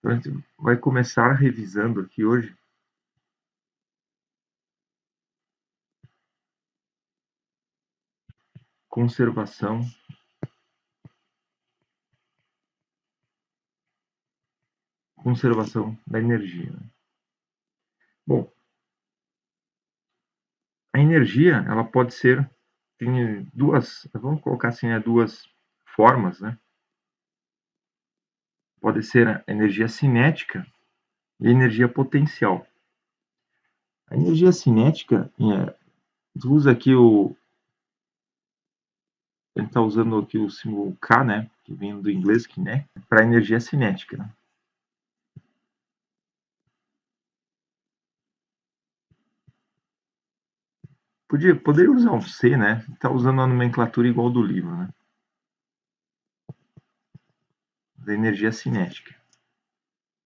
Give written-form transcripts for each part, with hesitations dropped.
Então, a gente vai começar revisando aqui hoje conservação da energia. Bom, a energia, ela pode ser, tem duas, vamos colocar assim, duas formas, né? Pode ser a energia cinética e a energia potencial. A energia cinética, usa aqui ele está usando aqui o símbolo K, né? Que vem do inglês, kinetic, para energia cinética, né? Poderia usar um C, né? Está usando a nomenclatura igual do livro, né? Da energia cinética.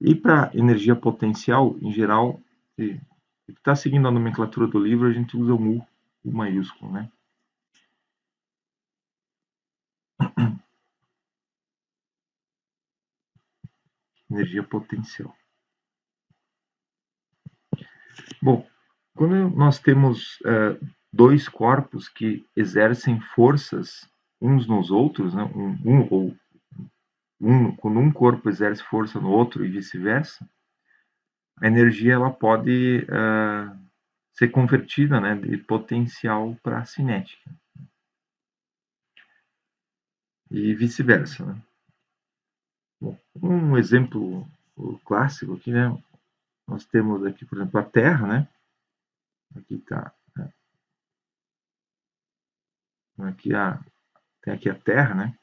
E para energia potencial, em geral, se está seguindo a nomenclatura do livro, a gente usa o U maiúsculo, né? Energia potencial. Bom, quando nós temos dois corpos que exercem forças uns nos outros, né? Quando um corpo exerce força no outro e vice-versa, a energia ela pode ser convertida, né, de potencial para cinética e vice-versa, né? Bom, um exemplo clássico aqui, né? Nós temos aqui, por exemplo, a Terra, né? Aqui está, tem aqui a Terra, né?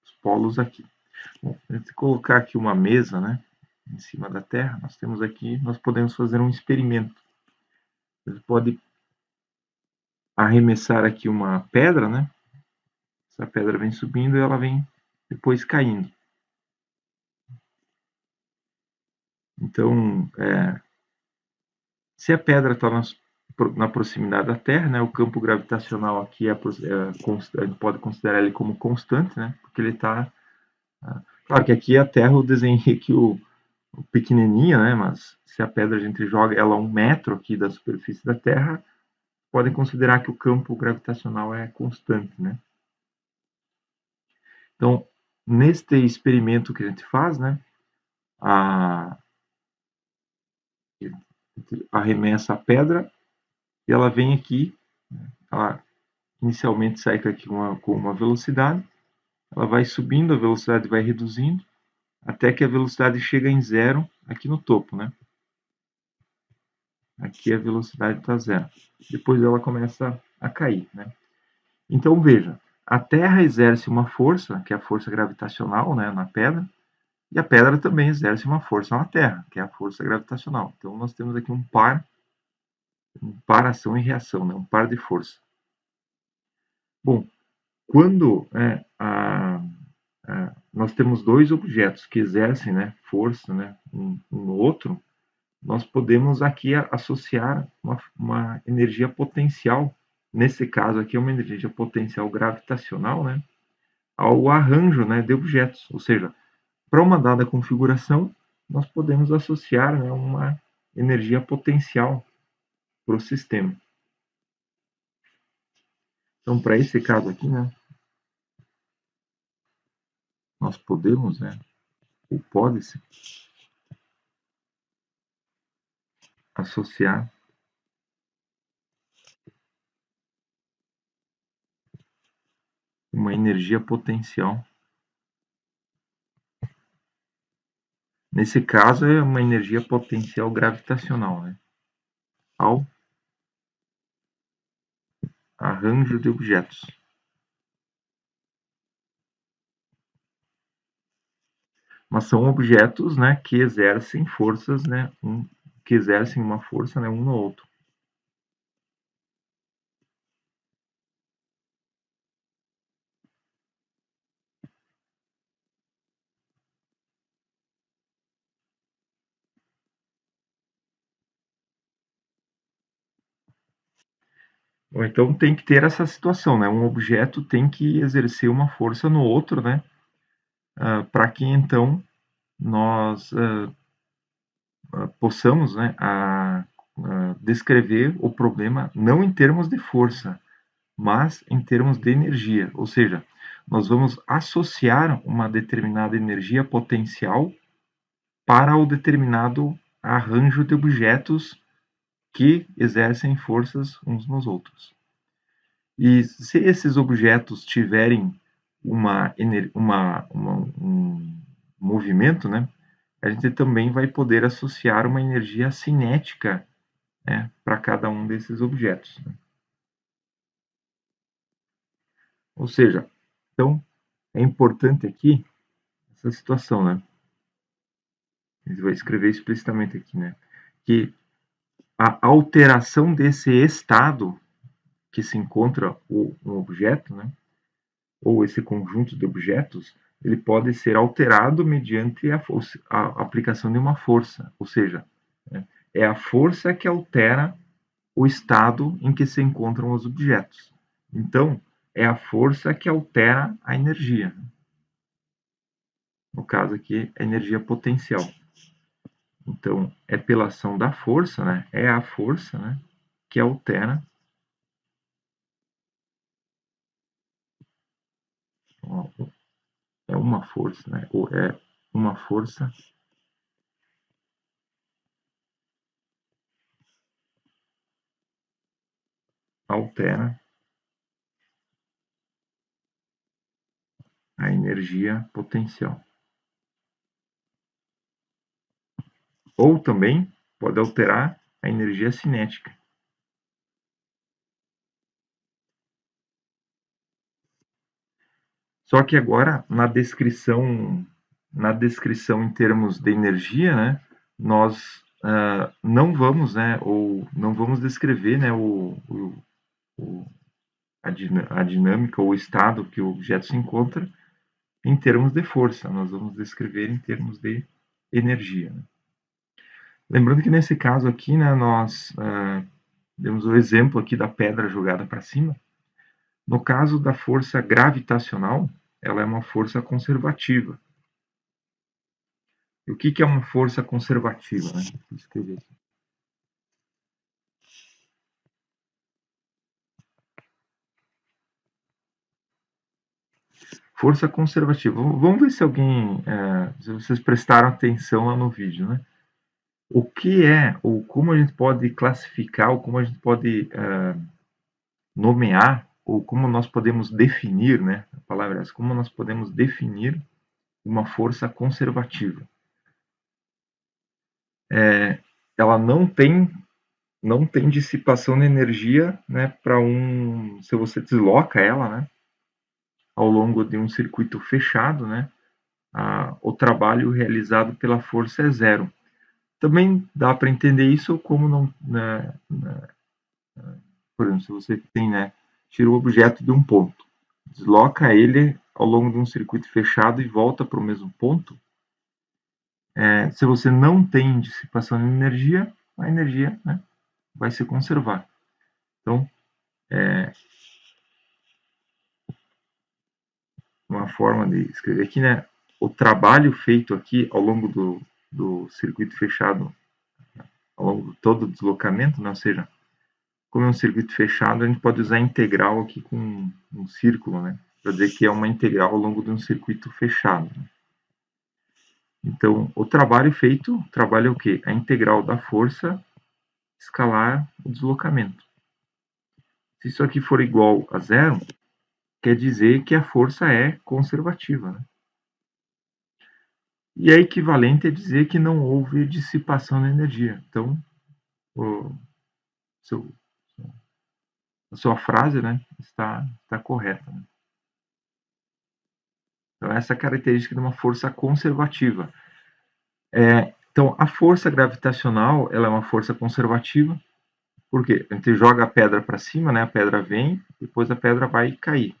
Os polos aqui. Bom, se colocar aqui uma mesa, né? Em cima da Terra, nós temos aqui, nós podemos fazer um experimento. Você pode arremessar aqui uma pedra, né? Essa pedra vem subindo e ela vem depois caindo. Então, se a pedra está na proximidade da Terra, né, o campo gravitacional aqui a gente pode considerar ele como constante, né, porque ele está... Claro que aqui a Terra eu desenhei aqui o pequenininha, né, mas se a pedra a gente joga ela a 1 metro aqui da superfície da Terra, podem considerar que o campo gravitacional é constante, né. Então, neste experimento que a gente faz, né, a arremessa a pedra e ela vem aqui, ela inicialmente sai aqui com uma velocidade, ela vai subindo, a velocidade vai reduzindo, até que a velocidade chega em zero aqui no topo, né? Aqui a velocidade está zero. Depois ela começa a cair, né? Então veja, a Terra exerce uma força, que é a força gravitacional, né, na pedra, e a pedra também exerce uma força na Terra, que é a força gravitacional. Então nós temos aqui um par ação e reação, né, um par de força. Bom, quando nós temos dois objetos que exercem, né, força, né, um no outro, nós podemos aqui associar uma energia potencial, nesse caso aqui é uma energia potencial gravitacional, né, ao arranjo, né, de objetos. Ou seja, para uma dada configuração, nós podemos associar, né, uma energia potencial para o sistema. Então, para esse caso aqui, né, nós podemos, né, ou pode-se associar uma energia potencial. Nesse caso, é uma energia potencial gravitacional, né, ao arranjo de objetos. Mas são objetos, né, que exercem forças, né, que exercem uma força, né, um no outro. Ou então tem que ter essa situação, né? Um objeto tem que exercer uma força no outro, né? Para que então nós possamos, né, descrever o problema não em termos de força, mas em termos de energia. Ou seja, nós vamos associar uma determinada energia potencial para o determinado arranjo de objetos que exercem forças uns nos outros. E se esses objetos tiverem um movimento, né, a gente também vai poder associar uma energia cinética, né, para cada um desses objetos. Né? Ou seja, então é importante aqui essa situação, né? A gente vai escrever explicitamente aqui, né? Que a alteração desse estado que se encontra um objeto, né? Ou esse conjunto de objetos, ele pode ser alterado mediante a aplicação de uma força, ou seja, né, é a força que altera o estado em que se encontram os objetos. Então, é a força que altera a energia. No caso aqui, a energia potencial. Então, é pela ação da força, né? É a força, né, que altera. É uma força, né? Ou é uma força altera a energia potencial. Ou também pode alterar a energia cinética. Só que agora na descrição em termos de energia, né, nós não vamos, né, ou não vamos descrever, né, a dinâmica ou o estado que o objeto se encontra em termos de força. Nós vamos descrever em termos de energia. Né? Lembrando que nesse caso aqui, né, nós demos o exemplo aqui da pedra jogada para cima. No caso da força gravitacional, ela é uma força conservativa. E o que é uma força conservativa? Né? Vou escrever aqui. Força conservativa. Vamos ver se alguém, se vocês prestaram atenção lá no vídeo, né? O que é, ou como a gente pode classificar, ou como a gente pode nomear, ou como nós podemos definir, né? A palavra é essa, como nós podemos definir uma força conservativa. Ela não tem dissipação de energia, né, se você desloca ela, né, ao longo de um circuito fechado, né, o trabalho realizado pela força é zero. Também dá para entender isso como não, né, por exemplo, se você tem, né, tira o objeto de um ponto, desloca ele ao longo de um circuito fechado e volta para o mesmo ponto, se você não tem dissipação de energia, a energia, né, vai se conservar. Então, uma forma de escrever aqui, né? O trabalho feito aqui ao longo do circuito fechado, ao longo de todo o deslocamento, né? Ou seja, como é um circuito fechado, a gente pode usar integral aqui com um círculo, né? Para dizer que é uma integral ao longo de um circuito fechado. Né? Então, o trabalho feito, o trabalho é o quê? A integral da força escalar o deslocamento. Se isso aqui for igual a zero, quer dizer que a força é conservativa. Né? E é equivalente a dizer que não houve dissipação de energia. Então, o seu, a sua frase, né, está correta. Né? Então, essa é a característica de uma força conservativa. Então, a força gravitacional ela é uma força conservativa, porque a gente joga a pedra para cima, né, a pedra vem, depois a pedra vai cair.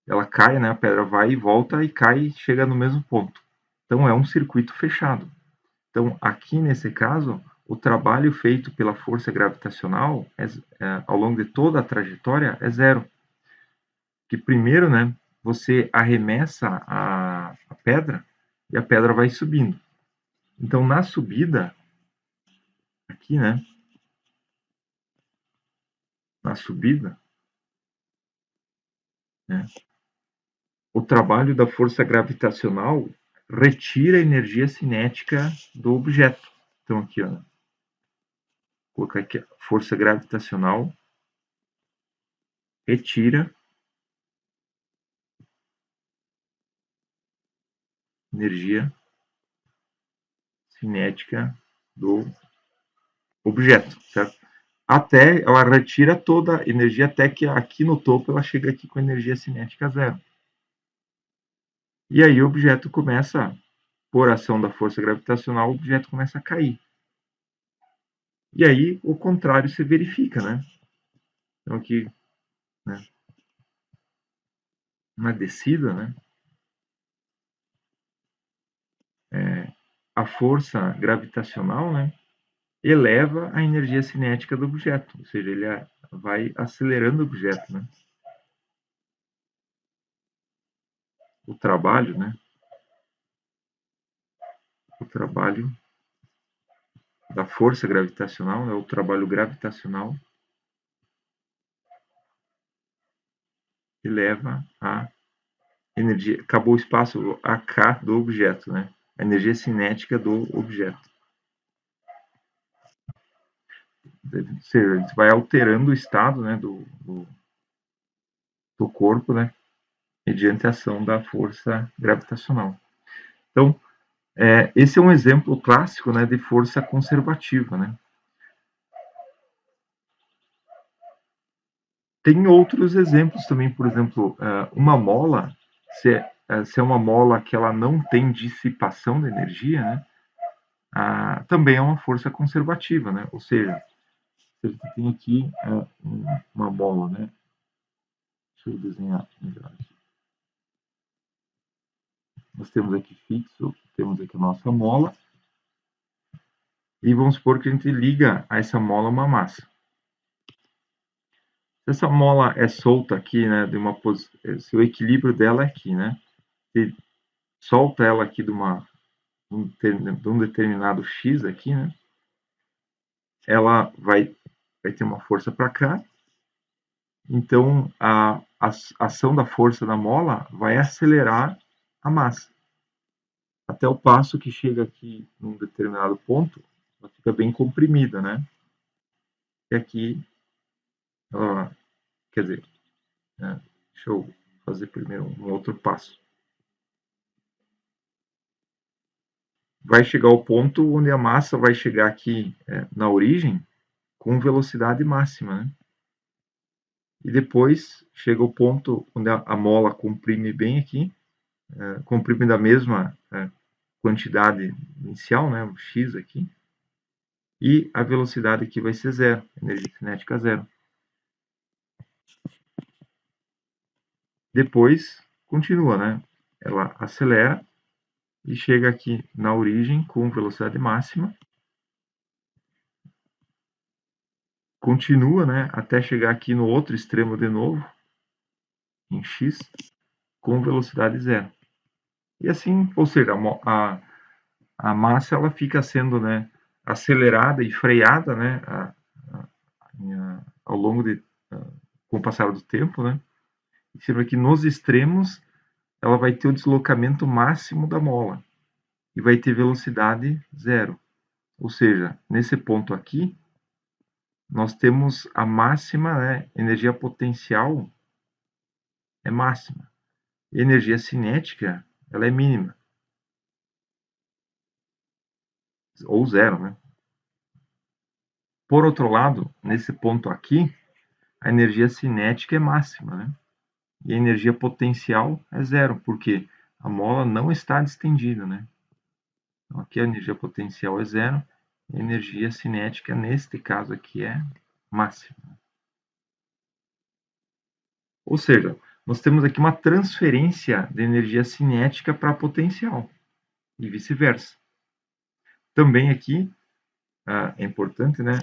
Ela cai, né, a pedra vai e volta e cai e chega no mesmo ponto. Então, é um circuito fechado. Então, aqui nesse caso, o trabalho feito pela força gravitacional ao longo de toda a trajetória é zero. Que primeiro, né, você arremessa a pedra e a pedra vai subindo. Então, na subida, aqui, né, na subida, né, o trabalho da força gravitacional retira a energia cinética do objeto. Então, aqui, ó, vou colocar aqui, força gravitacional retira energia cinética do objeto, certo? Até ela retira toda a energia até que aqui no topo ela chega aqui com energia cinética zero. E aí o objeto começa, por ação da força gravitacional, o objeto começa a cair. E aí o contrário se verifica, né? Então aqui, né, na descida, né, a força gravitacional, né, eleva a energia cinética do objeto, ou seja, ele vai acelerando o objeto, né? O trabalho, né? O trabalho da força gravitacional, né, o trabalho gravitacional eleva a energia, acabou o espaço AK do objeto, né? A energia cinética do objeto. Ou seja, a gente vai alterando o estado, né, do corpo, né, mediante a ação da força gravitacional. Então, esse é um exemplo clássico, né, de força conservativa, né? Tem outros exemplos também, por exemplo, uma mola, se é uma mola que ela não tem dissipação de energia, né, também é uma força conservativa, né? Ou seja, você tem aqui uma bola, né? Deixa eu desenhar melhor aqui. Nós temos aqui fixo, temos aqui a nossa mola, e vamos supor que a gente liga a essa mola uma massa. Se essa mola é solta aqui, né, se o equilíbrio dela é aqui, né? Se solta ela aqui de um determinado X aqui, né? Ela vai ter uma força para cá. Então, a ação da força da mola vai acelerar a massa. Até o passo que chega aqui num determinado ponto, ela fica bem comprimida, né? E aqui, ela, quer dizer, deixa eu fazer primeiro um outro passo. Vai chegar ao ponto onde a massa vai chegar aqui na origem com velocidade máxima, né? E depois chega o ponto onde a mola comprime bem aqui, comprime da mesma quantidade inicial, né, o x aqui, e a velocidade aqui vai ser zero, energia cinética zero. Depois continua, né? Ela acelera e chega aqui na origem com velocidade máxima. Continua, né, até chegar aqui no outro extremo de novo, em x, com velocidade zero. E assim, ou seja, a massa ela fica sendo, né, acelerada e freada, né, ao longo com o passar do tempo, né? E sendo que nos extremos ela vai ter o deslocamento máximo da mola e vai ter velocidade zero. Ou seja, nesse ponto aqui, nós temos a máxima, né, energia potencial é máxima. E energia cinética, ela é mínima. Ou zero, né? Por outro lado, nesse ponto aqui, a energia cinética é máxima, né? E a energia potencial é zero, porque a mola não está distendida, né? Então, aqui a energia potencial é zero, e a energia cinética, neste caso aqui, é máxima. Ou seja, nós temos aqui uma transferência de energia cinética para potencial, e vice-versa. Também aqui, é importante, né,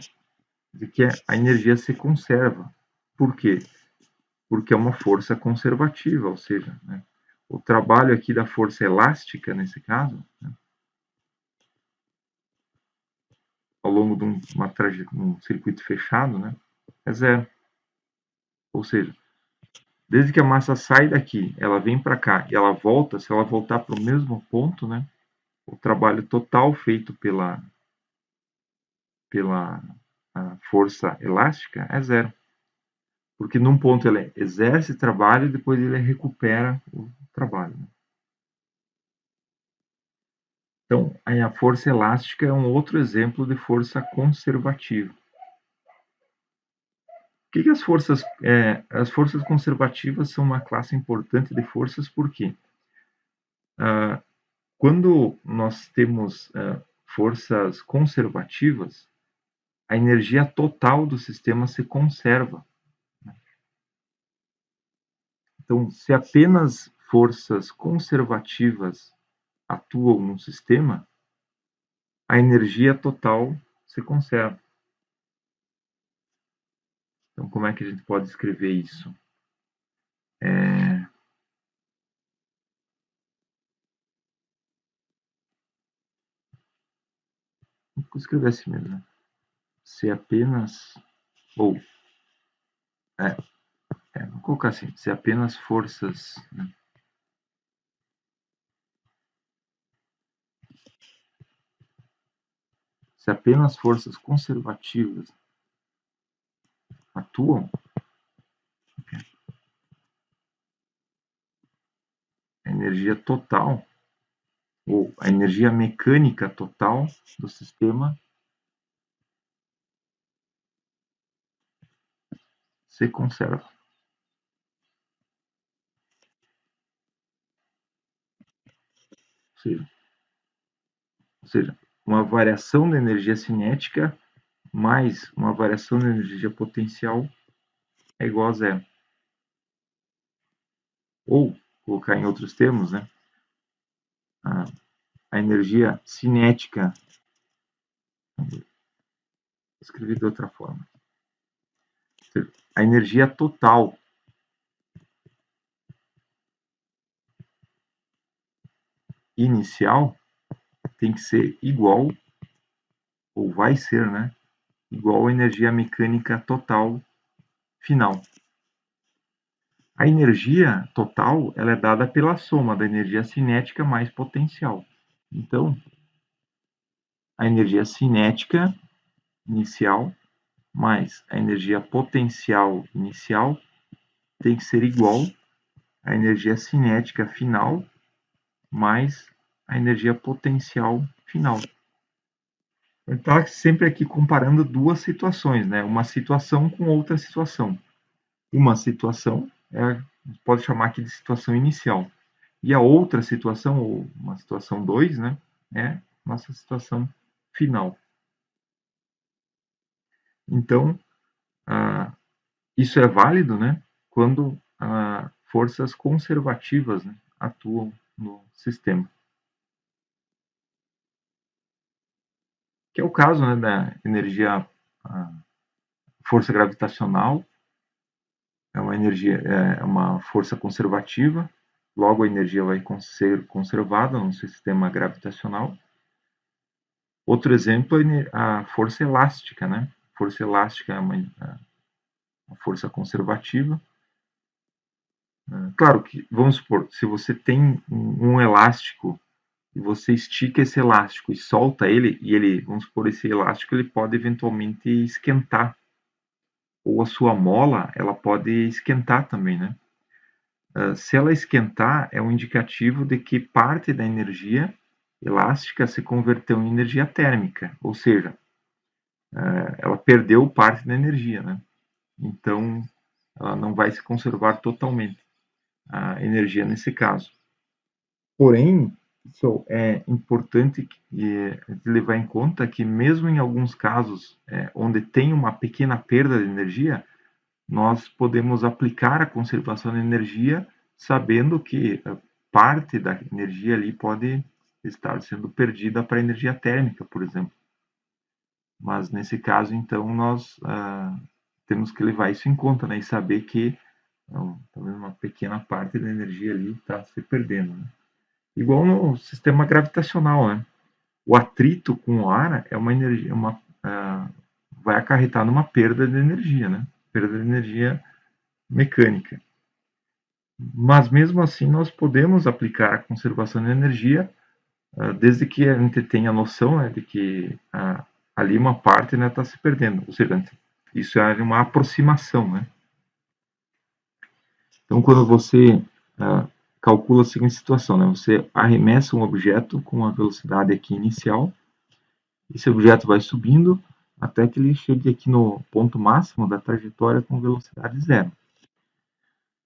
de que a energia se conserva. Por quê? Porque é uma força conservativa, ou seja, né, o trabalho aqui da força elástica, nesse caso, né, ao longo de um circuito fechado, né, é zero. Ou seja, desde que a massa sai daqui, ela vem para cá e ela volta, se ela voltar para o mesmo ponto, né, o trabalho total feito pela força elástica é zero. Porque num ponto ele exerce trabalho e depois ele recupera o trabalho. Então, aí a força elástica é um outro exemplo de força conservativa. O que as forças conservativas são uma classe importante de forças? Por quê? Quando nós temos forças conservativas, a energia total do sistema se conserva. Então, se apenas forças conservativas atuam no sistema, a energia total se conserva. Então, como é que a gente pode escrever isso? Vou escrever assim mesmo. Se apenas. Ou. Vou colocar assim. Se apenas forças. Né, se apenas forças conservativas atuam, a energia total, ou a energia mecânica total do sistema se conserva. Ou seja, uma variação da energia cinética mais uma variação da energia potencial é igual a zero. Ou, colocar em outros termos, né, a energia cinética, escrevi de outra forma, a energia total inicial tem que ser igual, ou vai ser, né, igual à energia mecânica total final. A energia total ela é dada pela soma da energia cinética mais potencial. Então, a energia cinética inicial mais a energia potencial inicial tem que ser igual à energia cinética final mais a energia potencial final. Está sempre aqui comparando duas situações, né? Uma situação com outra situação. Uma situação pode chamar aqui de situação inicial. E a outra situação, ou uma situação 2, né, é nossa situação final. Então, isso é válido, né, quando forças conservativas, né, atuam no sistema. Que é o caso, né, da energia, força gravitacional, é uma força conservativa, logo a energia vai ser conservada no sistema gravitacional. Outro exemplo é a força elástica, né? A força elástica é uma força conservativa. Claro que, vamos supor, se você tem um elástico e você estica esse elástico e solta ele, e ele, vamos supor, esse elástico ele pode eventualmente esquentar. Ou a sua mola, ela pode esquentar também, né? Se ela esquentar, é um indicativo de que parte da energia elástica se converteu em energia térmica, ou seja, ela perdeu parte da energia, né? Então, ela não vai se conservar totalmente a energia nesse caso. Porém, isso é importante levar em conta que mesmo em alguns casos onde tem uma pequena perda de energia, nós podemos aplicar a conservação de energia sabendo que parte da energia ali pode estar sendo perdida para a energia térmica, por exemplo. Mas nesse caso, então, nós temos que levar isso em conta, né? E saber que talvez uma pequena parte da energia ali está se perdendo, né? Igual no sistema gravitacional, né? O atrito com o ar é uma energia, vai acarretar numa perda de energia, né? Perda de energia mecânica. Mas mesmo assim nós podemos aplicar a conservação de energia desde que a gente tenha noção, né, de que ali uma parte está se perdendo. Ou seja, isso é uma aproximação, né? Então, quando você calcula a seguinte situação, né? Você arremessa um objeto com uma velocidade aqui inicial, esse objeto vai subindo até que ele chegue aqui no ponto máximo da trajetória com velocidade zero.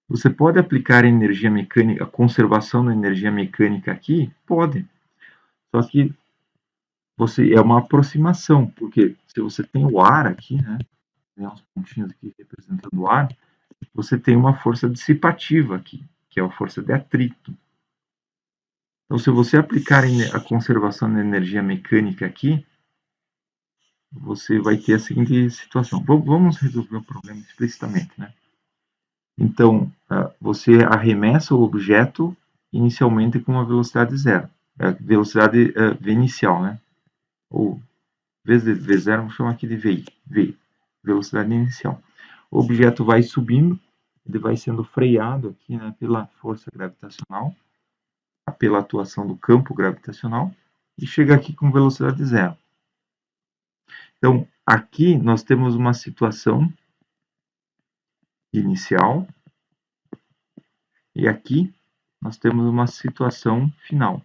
Você pode aplicar energia mecânica, a conservação da energia mecânica aqui? Pode. Só que é uma aproximação, porque se você tem o ar aqui, né? Tem uns pontinhos aqui representando o ar, você tem uma força dissipativa aqui, que é a força de atrito. Então, se você aplicar a conservação da energia mecânica aqui, você vai ter a seguinte situação. Vamos resolver o problema explicitamente, né? Então, você arremessa o objeto inicialmente com uma velocidade zero, velocidade v inicial, né? Ou vezes v0, vamos chamar aqui de v, velocidade inicial. O objeto vai subindo, ele vai sendo freado aqui, né, pela força gravitacional, pela atuação do campo gravitacional, e chega aqui com velocidade zero. Então, aqui nós temos uma situação inicial, e aqui nós temos uma situação final,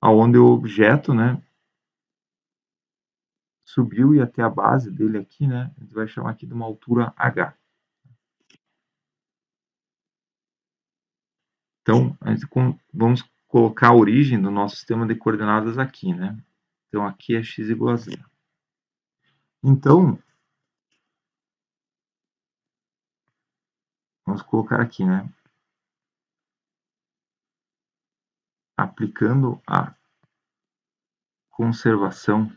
onde o objeto, né, subiu e até a base dele aqui, né, a gente vai chamar aqui de uma altura h. Então, vamos colocar a origem do nosso sistema de coordenadas aqui, né? Então, aqui é x igual a zero. Então, vamos colocar aqui, né? Aplicando a conservação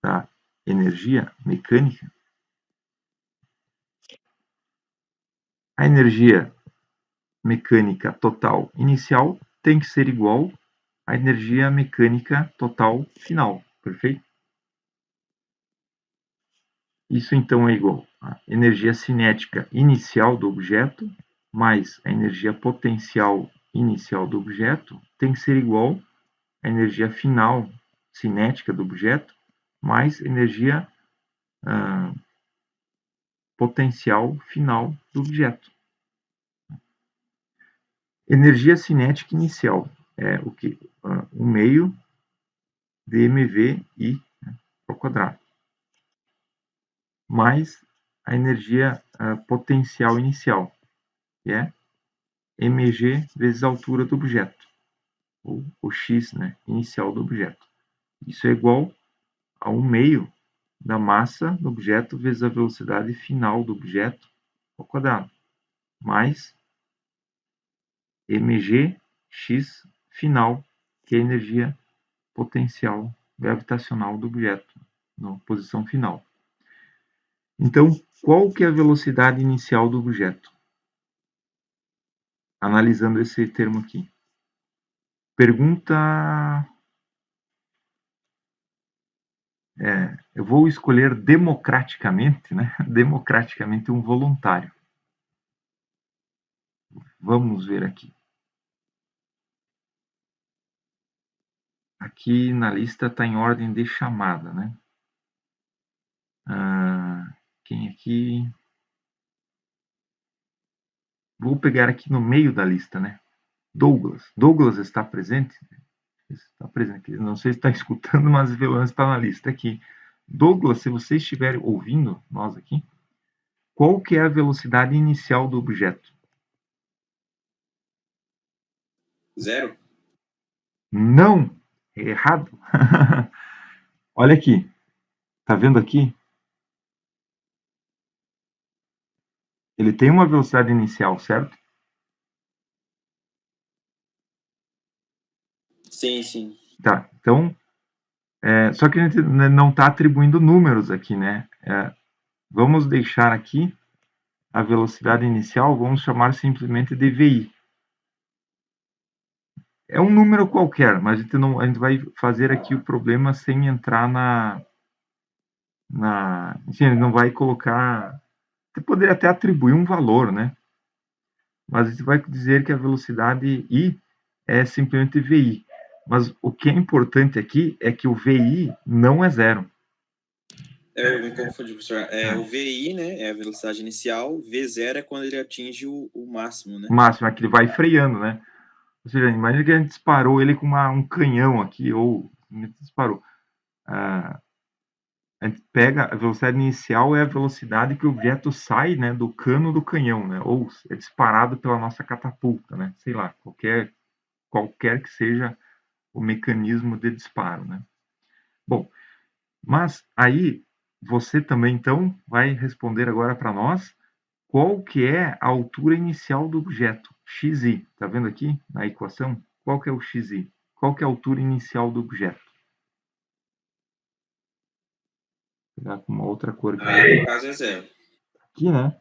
da energia mecânica, a energia mecânica total inicial tem que ser igual à energia mecânica total final, perfeito? Isso então é igual à energia cinética inicial do objeto mais a energia potencial inicial do objeto tem que ser igual à energia final cinética do objeto mais energia potencial final do objeto. Energia cinética inicial é o que? 1 meio de mvi ao quadrado, mais a energia potencial inicial, que é mg vezes a altura do objeto, ou o x, né, inicial do objeto. Isso é igual a 1 meio da massa do objeto vezes a velocidade final do objeto ao quadrado, mais mgx final, que é a energia potencial gravitacional do objeto, na posição final. Então, qual que é a velocidade inicial do objeto? Analisando esse termo aqui. Pergunta... eu vou escolher democraticamente, né? Democraticamente um voluntário. Vamos ver aqui. Aqui na lista está em ordem de chamada, né? Quem aqui? Vou pegar aqui no meio da lista, né? Douglas. Douglas está presente? Está presente. Não sei se está escutando, mas o violão está na lista aqui. Douglas, se você estiver ouvindo nós aqui, qual que é a velocidade inicial do objeto? Zero? Não! É errado. Olha aqui. Tá vendo aqui? Ele tem uma velocidade inicial, certo? Sim, sim. Tá. Então, Só que a gente não está atribuindo números aqui, né? Vamos deixar aqui a velocidade inicial, vamos chamar simplesmente de VI. É um número qualquer, mas a gente vai fazer aqui o problema sem entrar enfim, ele não vai colocar. Você poderia até atribuir um valor, né? Mas a gente vai dizer que a velocidade I é simplesmente VI. Mas o que é importante aqui é que o VI não é zero. Eu me confundi, professor. O VI, né, é a velocidade inicial, V0 é quando ele atinge o máximo, né? O máximo é que ele vai freando, né? Ou seja, imagina que a gente disparou ele com um canhão aqui, ou a gente disparou. A gente pega a velocidade inicial é a velocidade que o objeto sai, né, do cano do canhão, né, ou é disparado pela nossa catapulta, né, sei lá, qualquer que seja o mecanismo de disparo, né. Bom, mas aí você também então vai responder agora para nós qual que é a altura inicial do objeto, xi. Tá vendo aqui na equação? Qual que é o xi? Qual que é a altura inicial do objeto? Vou pegar com uma outra cor aqui. Aí, no caso, é 0. Aqui, né?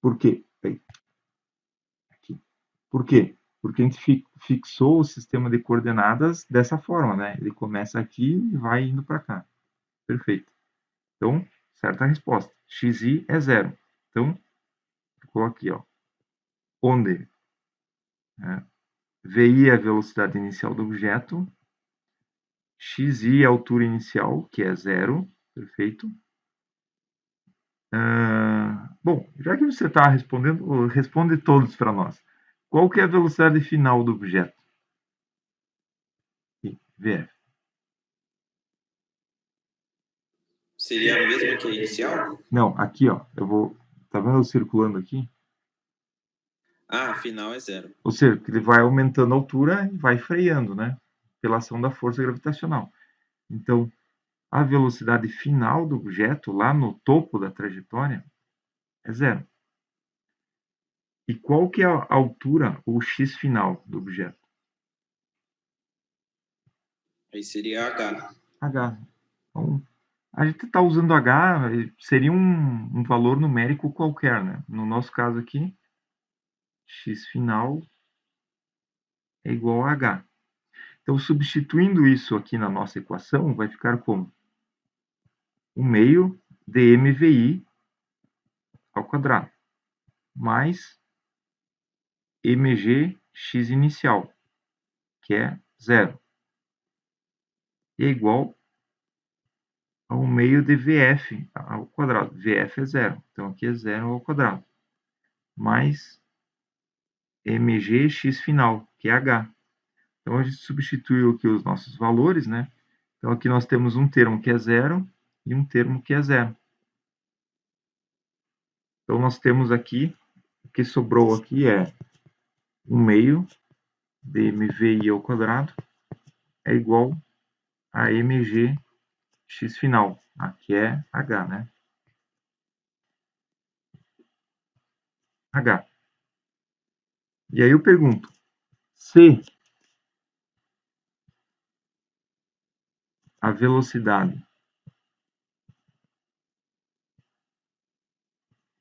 Por quê? Aqui. Por quê? Porque a gente fixou o sistema de coordenadas dessa forma, né? Ele começa aqui e vai indo para cá. Perfeito. Então, certa resposta. Xi é zero. Então, ficou aqui, ó. Onde VI é a velocidade inicial do objeto, xi é a altura inicial, que é zero. Perfeito. Bom, já que você está respondendo, responde todos para nós. Qual que é a velocidade final do objeto? VF. Seria a mesma que a inicial? Não, aqui, ó. Tá vendo eu circulando aqui? Ah, a final é 0. Ou seja, ele vai aumentando a altura e vai freando, né? Pela ação da força gravitacional. Então, a velocidade final do objeto, lá no topo da trajetória, é zero. E qual que é a altura, ou x final do objeto? Aí seria H. H. Então, a gente está usando H, seria um valor numérico qualquer, né? No nosso caso aqui, x final é igual a H. Então, substituindo isso aqui na nossa equação, vai ficar como? 1/2 de mvi ao quadrado, mais mg x inicial, que é zero, e é igual a 1/2 de vf ao quadrado. Vf é zero, então aqui é zero ao quadrado, mais mg x final, que é h. Então, a gente substituiu aqui os nossos valores, né? Então, aqui nós temos um termo que é zero e um termo que é zero. Então, nós temos aqui, o que sobrou aqui é 1/2 de mvi ao quadrado é igual a mg x final. Aqui é h, né? H. E aí eu pergunto, se a velocidade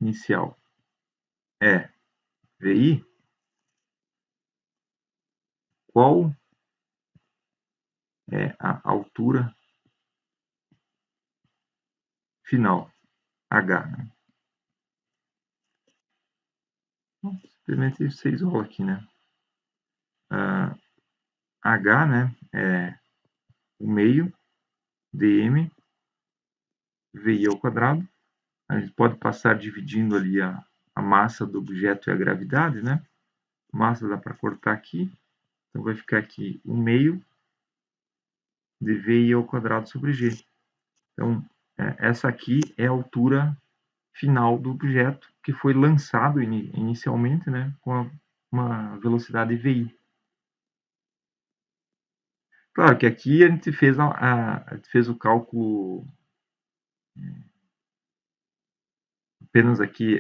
inicial é vi, qual é a altura final? H, né? Simplesmente você isola aqui, né? H, né, é 1/2 de m VI ao quadrado. A gente pode passar dividindo ali a massa do objeto e a gravidade, né? Massa dá para cortar aqui. Então, vai ficar aqui 1/2 de VI ao quadrado sobre G. Então, essa aqui é a altura final do objeto que foi lançado inicialmente, né, com uma velocidade VI. Claro que aqui a gente fez, a gente fez o cálculo apenas aqui,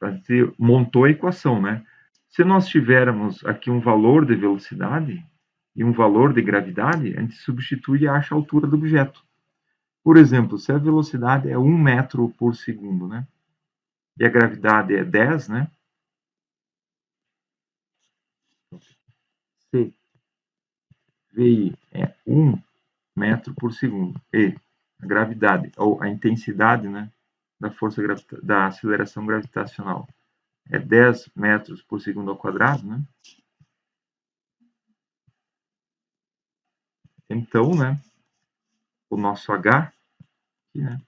a gente montou a equação, né? Se nós tivermos aqui um valor de velocidade, e um valor de gravidade, a gente substitui e acha a altura do objeto. Por exemplo, se a velocidade é 1 metro por segundo, né? E a gravidade é 10, né? Se VI é 1 metro por segundo e a gravidade, ou a intensidade, né, da força da aceleração gravitacional é 10 metros por segundo ao quadrado, né? Então, né, o nosso H aqui, né,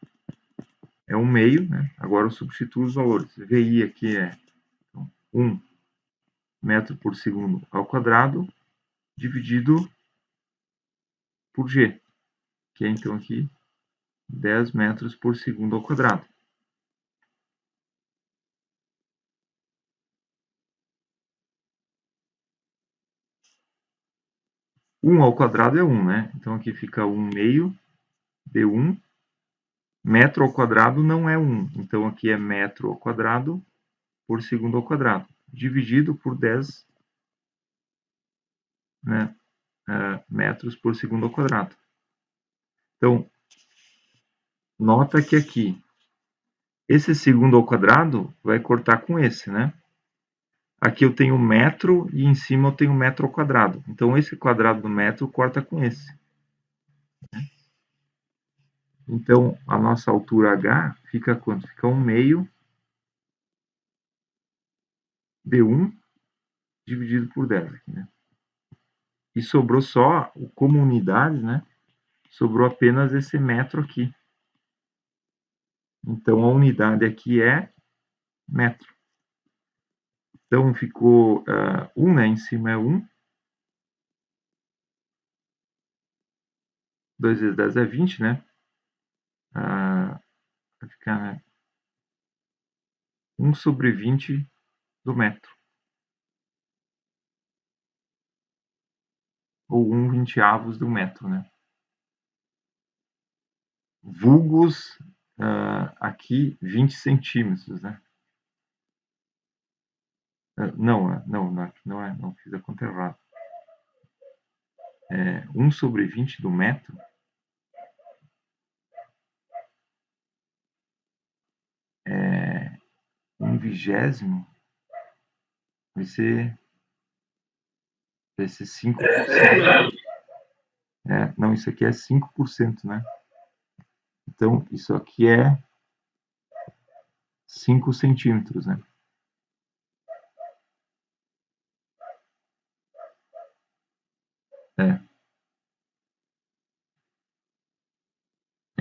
é 1 meio, né? Agora eu substituo os valores. VI aqui é 1 metro por segundo ao quadrado dividido por G, que é então aqui 10 metros por segundo ao quadrado. Um ao quadrado é 1, né? Então aqui fica 1 meio de 1. Metro ao quadrado não é 1. Então aqui é metro ao quadrado por segundo ao quadrado, dividido por 10, né, metros por segundo ao quadrado. Então, nota que aqui, esse segundo ao quadrado vai cortar com esse, né? Aqui eu tenho metro e em cima eu tenho metro ao quadrado. Então, esse quadrado do metro corta com esse. Então, a nossa altura H fica quanto? Fica 1 meio de 1 dividido por 10 aqui, né? E sobrou só, como unidade, né? Sobrou apenas esse metro aqui. Então, a unidade aqui é metro. Então, ficou 1, né? Em cima é 1. 2 vezes 10 é 20, né? Vai ficar, né, 1 sobre 20 do metro. Ou 1 vinteavos do metro, né? Vulgos, aqui, 20 centímetros, né? Não, fiz a conta errada. 1 sobre 20 do metro é 1/20, vai ser 5%. Não, isso aqui é 5%, né? Então, isso aqui é 5 centímetros, né?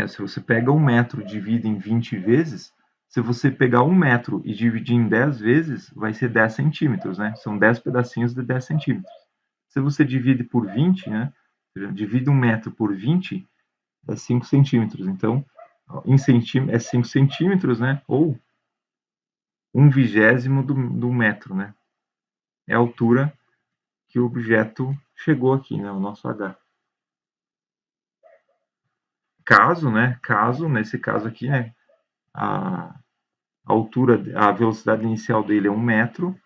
Se você pega 1 metro e divide em 20 vezes, se você pegar 1 metro e dividir em 10 vezes, vai ser 10 centímetros, né? São 10 pedacinhos de 10 centímetros. Se você divide por 20, né? Divide 1 metro por 20, é 5 centímetros. Então, em é 5 centímetros, né? Ou 1/20 do metro, né? É a altura que o objeto chegou aqui, né? O nosso H. Nesse caso aqui, né? A altura, a velocidade inicial dele é 1 metro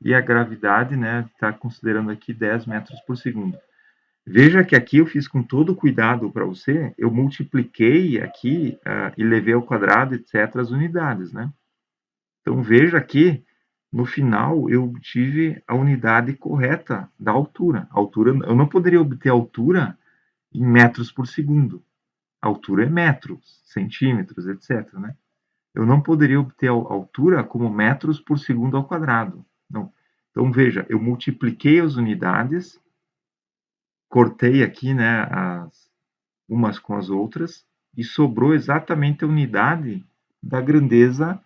e a gravidade, né, está considerando aqui 10 metros por segundo. Veja que aqui eu fiz com todo cuidado para você, eu multipliquei aqui e levei ao quadrado, etc., as unidades, né? Então veja que no final eu obtive a unidade correta da altura. Eu não poderia obter a altura em metros por segundo. A altura é metros, centímetros, etc., né? Eu não poderia obter a altura como metros por segundo ao quadrado. Não. Então, veja, eu multipliquei as unidades, cortei aqui, né, umas com as outras, e sobrou exatamente a unidade da grandeza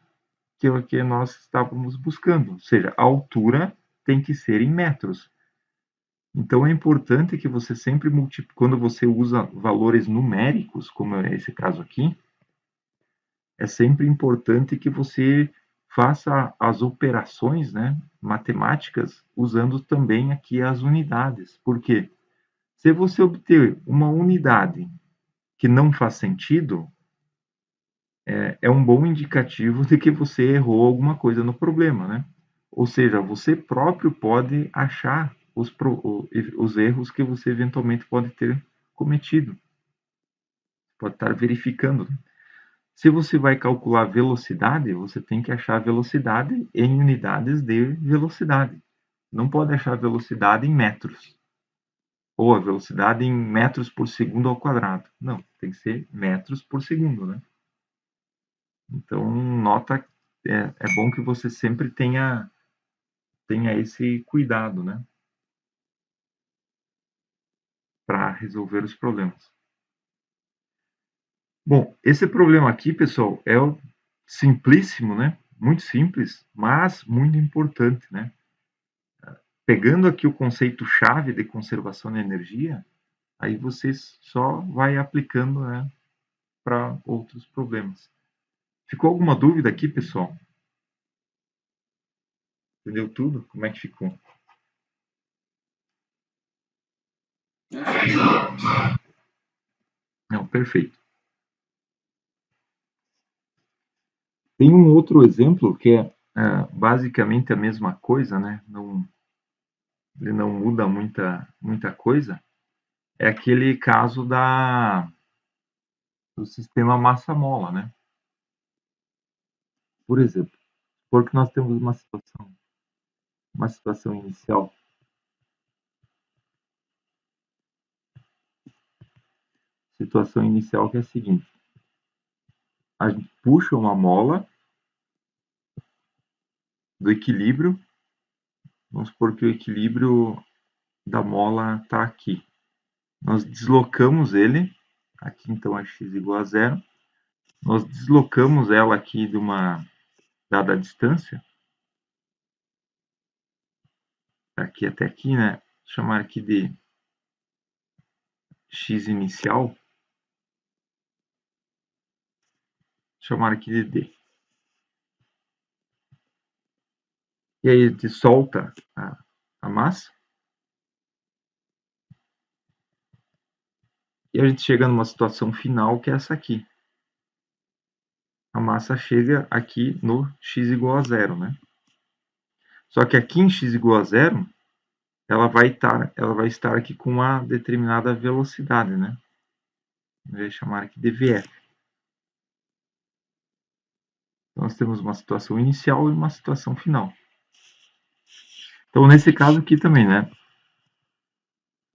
que nós estávamos buscando. Ou seja, a altura tem que ser em metros. Então, é importante que você sempre multiplique, quando você usa valores numéricos, como é esse caso aqui, é sempre importante que você faça as operações, né, matemáticas usando também aqui as unidades. Por quê? Se você obter uma unidade que não faz sentido, é um bom indicativo de que você errou alguma coisa no problema, né? Ou seja, você próprio pode achar os erros que você eventualmente pode ter cometido. Pode estar verificando. Se você vai calcular velocidade, você tem que achar velocidade em unidades de velocidade. Não pode achar velocidade em metros. Ou a velocidade em metros por segundo ao quadrado. Não, tem que ser metros por segundo, né? Então, nota, é bom que você sempre tenha esse cuidado, né? Para resolver os problemas. Bom, esse problema aqui, pessoal, é o simplíssimo, né? Muito simples, mas muito importante, né? Pegando aqui o conceito-chave de conservação de energia, aí você só vai aplicando, né, para outros problemas. Ficou alguma dúvida aqui, pessoal? Entendeu tudo? Como é que ficou? Não, perfeito. Tem um outro exemplo que é basicamente a mesma coisa, né? Ele não muda muita coisa. É aquele caso do sistema massa-mola, né? Por exemplo, porque nós temos uma situação inicial. Situação inicial que é a seguinte: a gente puxa uma mola do equilíbrio, vamos supor que o equilíbrio da mola está aqui. Nós deslocamos ele, aqui então é x igual a zero, nós deslocamos ela aqui de uma dada distância, aqui até aqui, né? Vou chamar aqui de x inicial, chamar aqui de d. E aí a gente solta a massa. E a gente chega numa situação final que é essa aqui. A massa chega aqui no x igual a zero, né? Só que aqui em x igual a zero, ela vai estar aqui com uma determinada velocidade, né? Vou chamar aqui de Vf. Então, nós temos uma situação inicial e uma situação final. Então, nesse caso aqui também, né?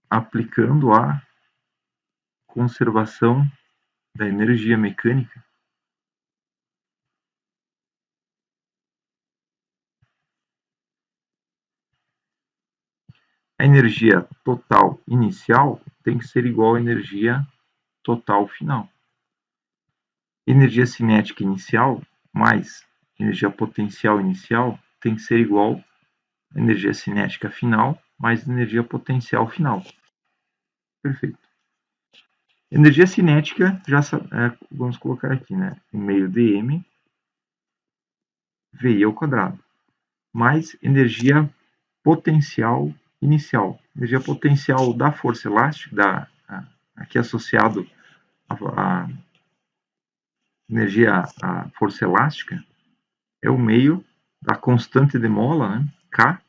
Aplicando a conservação da energia mecânica, a energia total inicial tem que ser igual à energia total final. Energia cinética inicial mais energia potencial inicial tem que ser igual à energia cinética final mais energia potencial final. Perfeito. Energia cinética, vamos colocar aqui, né? Meio dm VI ao quadrado, mais energia potencial inicial. Energia potencial da força elástica, aqui associado à energia, à força elástica, é o meio da constante de mola, né? K,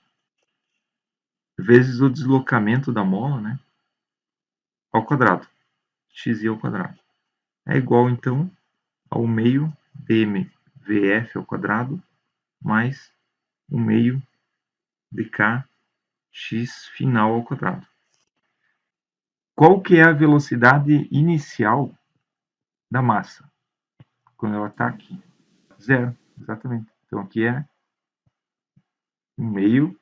vezes o deslocamento da mola, né? Ao quadrado, xi ao quadrado. É igual, então, ao meio dmvf ao quadrado mais o meio de kx final ao quadrado. Qual que é a velocidade inicial da massa? Quando ela está aqui. Zero, exatamente. Então, aqui é 1/2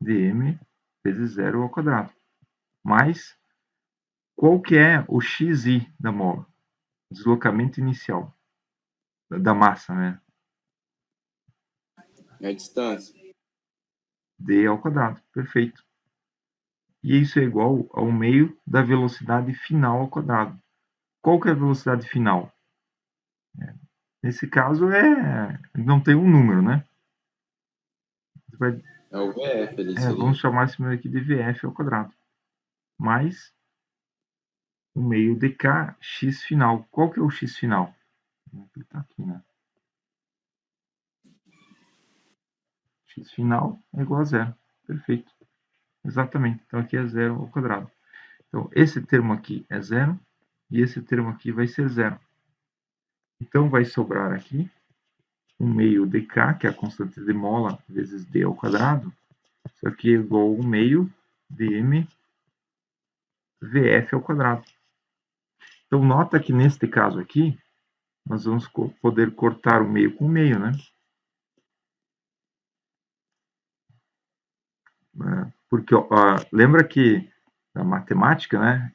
dm vezes zero ao quadrado. Mais, qual que é o xi da mola? Deslocamento inicial da massa, né? É a distância. D ao quadrado, perfeito. E isso é igual ao meio da velocidade final ao quadrado. Qual que é a velocidade final? Nesse caso, não tem um número, né? É o VF ali, vamos chamar esse número aqui de Vf ao quadrado. Mais o meio de kx final. Qual que é o x final? Vou apertar aqui, né? X final é igual a zero. Perfeito. Exatamente. Então, aqui é 0 ao quadrado. Então, esse termo aqui é 0 e esse termo aqui vai ser 0. Então, vai sobrar aqui 1 meio dk, que é a constante de mola, vezes d ao quadrado. Isso aqui é igual a 1 meio dm vf ao quadrado. Então, nota que neste caso aqui, nós vamos poder cortar o meio com o meio, né? Porque ó, lembra que na matemática, né,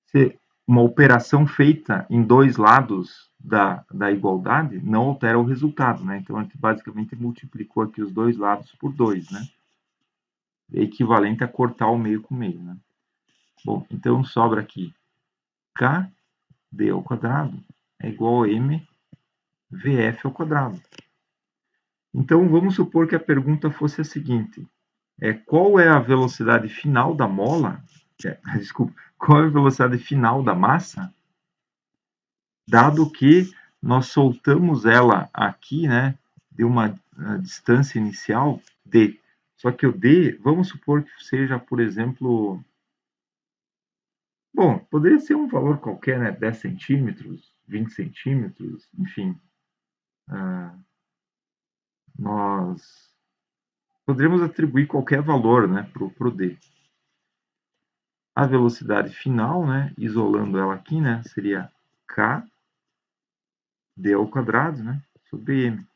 se uma operação feita em dois lados da igualdade não altera o resultado, né? Então a gente basicamente multiplicou aqui os dois lados por 2, né? É equivalente a cortar o meio com o meio, né? Bom, então sobra aqui k d ao quadrado é igual a m vf ao quadrado. Então vamos supor que a pergunta fosse a seguinte: qual é a velocidade final da mola? Desculpa, qual é a velocidade final da massa, dado que nós soltamos ela aqui, né, de uma distância inicial d. Só que o d, vamos supor que seja, por exemplo, bom, poderia ser um valor qualquer, né, 10 centímetros, 20 centímetros, enfim. Nós poderíamos atribuir qualquer valor, né, para o d. A velocidade final, né, isolando ela aqui, né, seria k d ao quadrado, né, sobre m,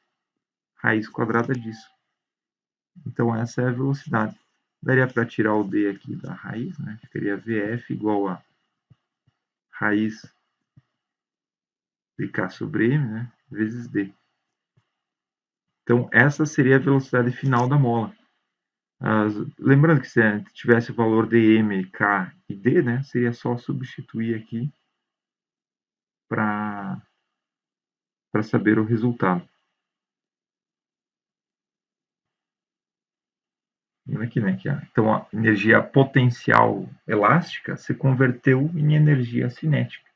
raiz quadrada disso. Então, essa é a velocidade. Daria para tirar o d aqui da raiz, né, ficaria vf igual a raiz de k sobre m, né, vezes d. Então, essa seria a velocidade final da mola. Lembrando que se a gente tivesse o valor dm, k e d, né, seria só substituir aqui para saber o resultado. Aqui, né, então, a energia potencial elástica se converteu em energia cinética.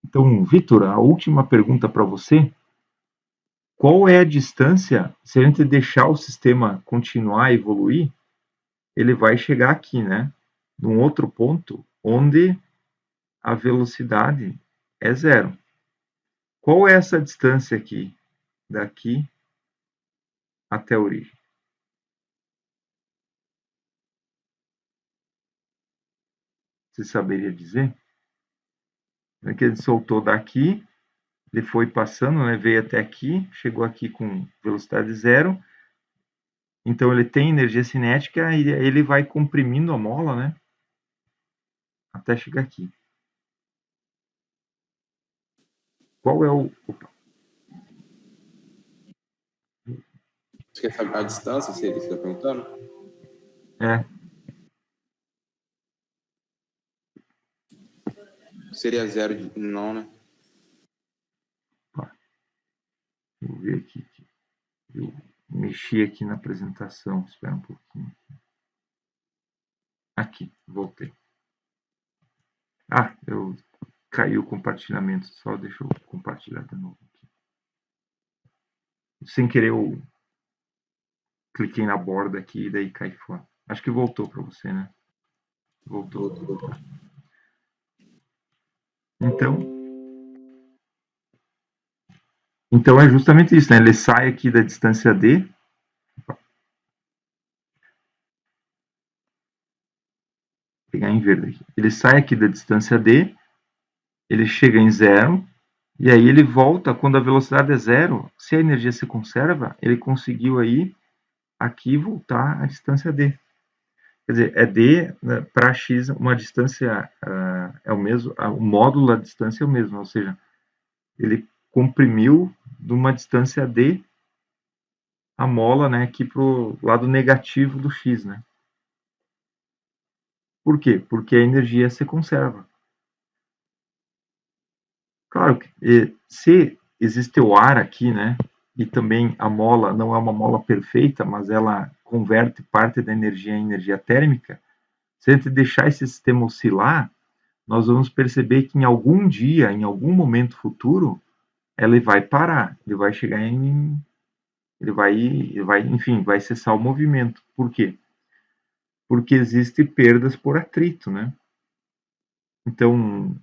Então, Vitor, a última pergunta para você: qual é a distância, se a gente deixar o sistema continuar a evoluir, ele vai chegar aqui, né? Num outro ponto onde a velocidade é 0. Qual é essa distância aqui, daqui até a origem? Você saberia dizer? É que ele soltou daqui, ele foi passando, né, veio até aqui, chegou aqui com velocidade 0. Então ele tem energia cinética e ele vai comprimindo a mola, né, até chegar aqui. Qual é o... Opa. Você quer saber a distância, se ele está perguntando? É. Seria 0 não, né? Vou ver aqui. Eu mexi aqui na apresentação, espera um pouquinho. Aqui, voltei. Caiu o compartilhamento, só deixa eu compartilhar de novo aqui. Sem querer eu cliquei na borda aqui e daí cai fora. Acho que voltou para você, né? Voltou. Então é justamente isso, né? Ele sai aqui da distância d. Vou pegar em verde aqui. Ele sai aqui da distância d, ele chega em 0, e aí ele volta quando a velocidade é 0. Se a energia se conserva, ele conseguiu aí aqui voltar à distância d. Quer dizer, é d, né, para x, uma distância é o mesmo, o módulo da distância é o mesmo, ou seja, ele comprimiu de uma distância d a mola, né, aqui para o lado negativo do x, né? Por quê? Porque a energia se conserva. Claro que se existe o ar aqui, né, e também a mola não é uma mola perfeita, mas ela converte parte da energia em energia térmica, se a gente deixar esse sistema oscilar, nós vamos perceber que em algum dia, em algum momento futuro, ele vai parar, ele vai chegar em enfim, vai cessar o movimento. Por quê? Porque existe perdas por atrito, né? Então,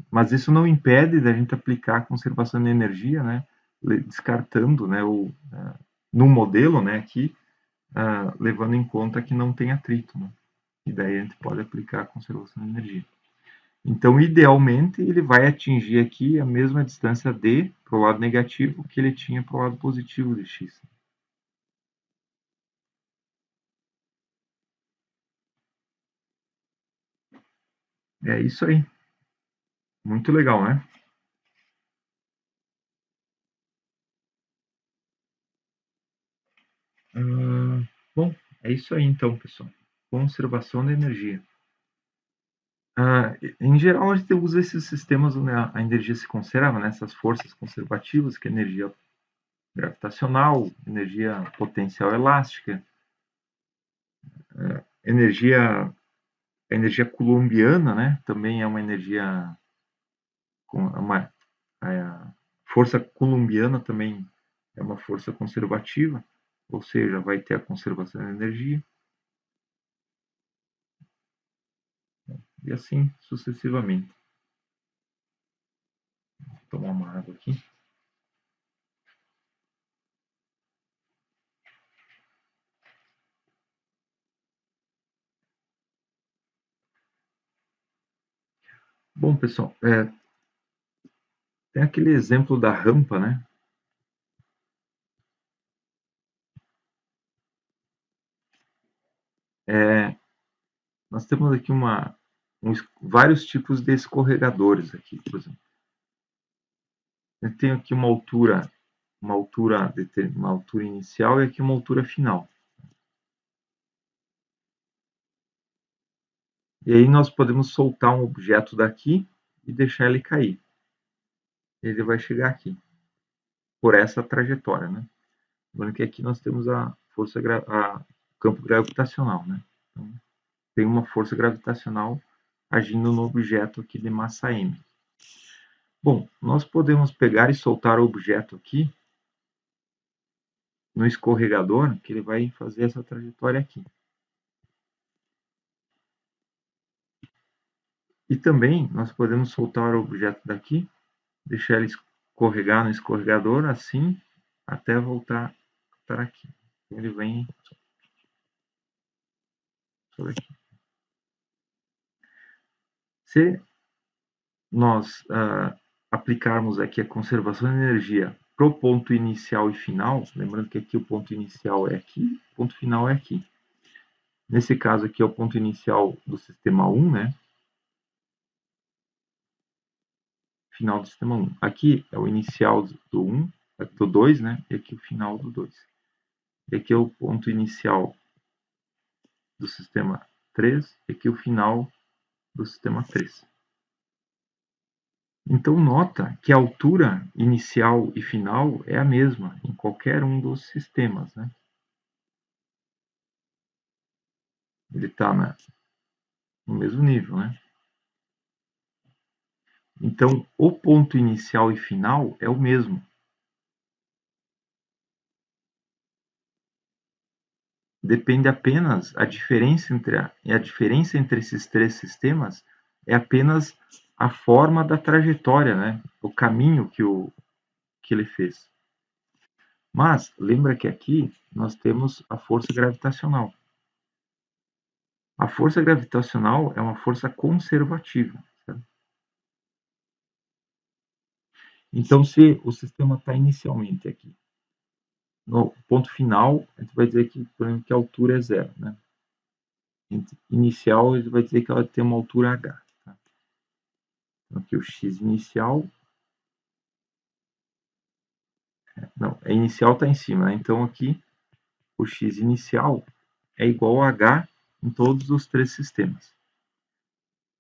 mas isso não impede da gente aplicar a conservação de energia, né? Descartando, né? No modelo, né? Aqui, levando em conta que não tem atrito, né? E daí a gente pode aplicar a conservação de energia. Então, idealmente, ele vai atingir aqui a mesma distância d para o lado negativo que ele tinha para o lado positivo de x. É isso aí. Muito legal, né? Bom, é isso aí então, pessoal. Conservação da energia. Em geral, a gente usa esses sistemas onde a energia se conserva, né? Essas forças conservativas, que é energia gravitacional, energia potencial elástica, energia coulombiana, né? Também é uma energia com a força coulombiana também é uma força conservativa, ou seja, vai ter a conservação da energia. E assim sucessivamente. Vou tomar uma água aqui. Bom, pessoal, tem aquele exemplo da rampa, né? Nós temos aqui vários tipos de escorregadores aqui, por exemplo. Eu tenho aqui uma altura inicial e aqui uma altura final. E aí nós podemos soltar um objeto daqui e deixar ele cair. Ele vai chegar aqui, por essa trajetória, né? Lembrando que aqui nós temos a campo gravitacional, né? Então, tem uma força gravitacional agindo no objeto aqui de massa m. Bom, nós podemos pegar e soltar o objeto aqui no escorregador, que ele vai fazer essa trajetória aqui. E também nós podemos soltar o objeto daqui, deixar ele escorregar no escorregador assim, até voltar para aqui. Ele vem sobre aqui. Se nós aplicarmos aqui a conservação de energia para o ponto inicial e final, lembrando que aqui o ponto inicial é aqui, o ponto final é aqui. Nesse caso aqui é o ponto inicial do sistema 1, né? Final do sistema 1. Aqui é o inicial do 1, do 2, né? E aqui o final do 2. E aqui é o ponto inicial do sistema 3 e aqui o final do sistema 3. Então nota que a altura inicial e final é a mesma em qualquer um dos sistemas, né? Ele está no mesmo nível, né? Então o ponto inicial e final é o mesmo. Depende apenas a diferença entre esses três sistemas é apenas a forma da trajetória, né? O caminho que ele fez. Mas lembra que aqui nós temos a força gravitacional. A força gravitacional é uma força conservativa. Certo? Então, se o sistema está inicialmente aqui, no ponto final, a gente vai dizer que, por exemplo, que a altura é zero. Né? Inicial, ele vai dizer que ela tem uma altura h. Tá? Então, aqui o x inicial. Não, a inicial está em cima. Né? Então, aqui o x inicial é igual a h em todos os três sistemas.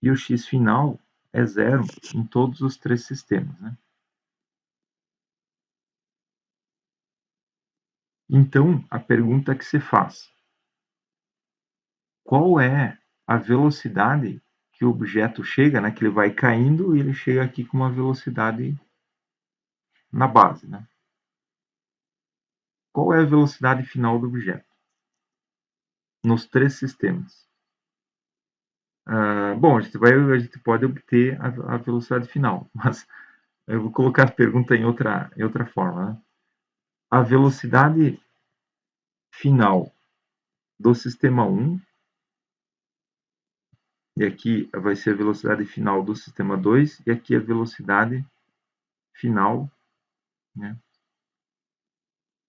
E o x final é zero em todos os três sistemas. Né? Então, a pergunta que se faz: qual é a velocidade que o objeto chega, né, que ele vai caindo e ele chega aqui com uma velocidade na base? Né? qual é a velocidade final do objeto nos três sistemas? Bom, a gente pode obter a velocidade final, mas eu vou colocar a pergunta em outra forma. Né? A velocidade final do sistema 1, e aqui vai ser a velocidade final do sistema 2, e aqui a velocidade final, né,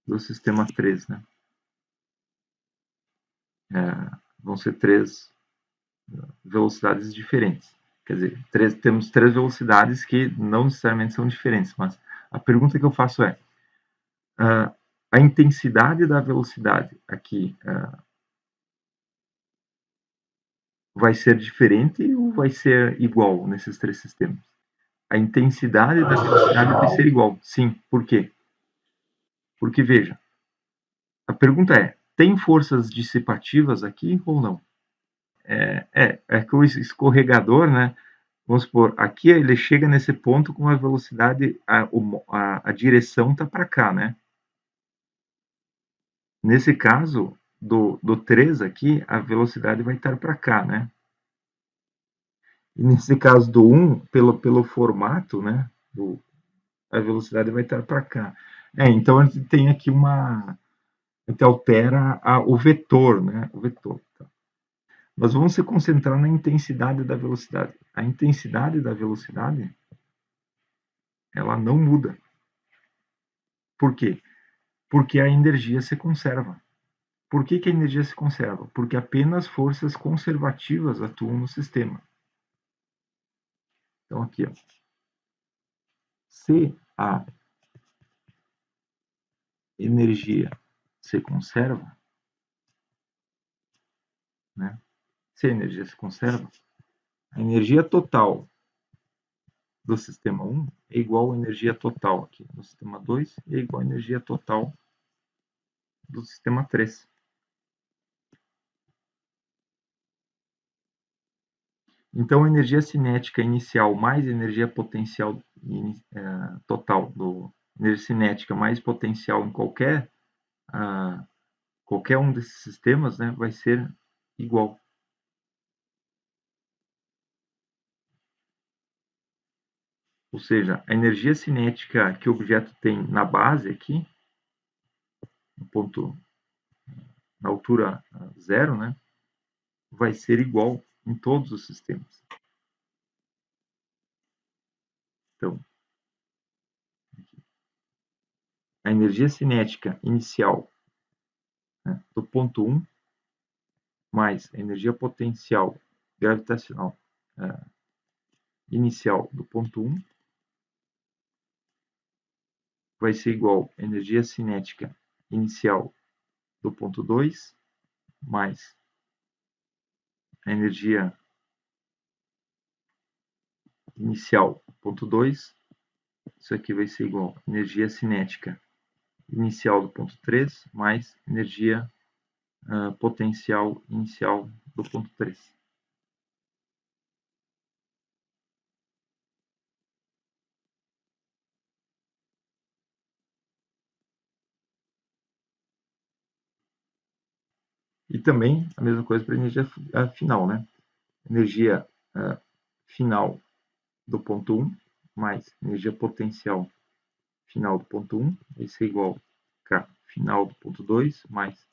do sistema 3. Né? Vão ser três velocidades diferentes. Quer dizer, temos três velocidades que não necessariamente são diferentes, mas a pergunta que eu faço é, a intensidade da velocidade aqui vai ser diferente ou vai ser igual nesses três sistemas? A intensidade da velocidade vai ser igual. Sim. Por quê? Porque, veja, a pergunta é, tem forças dissipativas aqui ou não? É que o escorregador, né? Vamos supor, aqui ele chega nesse ponto com a velocidade, a direção está para cá, né? Nesse caso, do 3 aqui, a velocidade vai estar para cá, né? E nesse caso do 1, pelo formato, né? A velocidade vai estar para cá. Então a gente tem aqui a gente altera o vetor, né? O vetor. Tá? Mas vamos se concentrar na intensidade da velocidade. A intensidade da velocidade, ela não muda. Por quê? Porque a energia se conserva. Por que a energia se conserva? Porque apenas forças conservativas atuam no sistema. Então, aqui, ó. Se a energia se conserva, né? Se a energia se conserva, a energia total do sistema 1 é igual à energia total aqui no sistema 2 e é igual à energia total do sistema 3. Então, a energia cinética inicial mais energia potencial total energia cinética mais potencial em qualquer um desses sistemas, né, vai ser igual. Ou seja, a energia cinética que o objeto tem na base aqui, no ponto, na altura 0, né, vai ser igual em todos os sistemas. Então, a energia cinética inicial, né, do ponto 1 mais a energia potencial gravitacional inicial do ponto 1 vai ser igual a energia cinética inicial do ponto 2 mais a energia inicial do ponto 2. Isso aqui vai ser igual a energia cinética inicial do ponto 3 mais energia potencial inicial do ponto 3. E também a mesma coisa para a energia final, né? Energia final do ponto 1 mais energia potencial final do ponto 1 vai ser igual a final do ponto 2 mais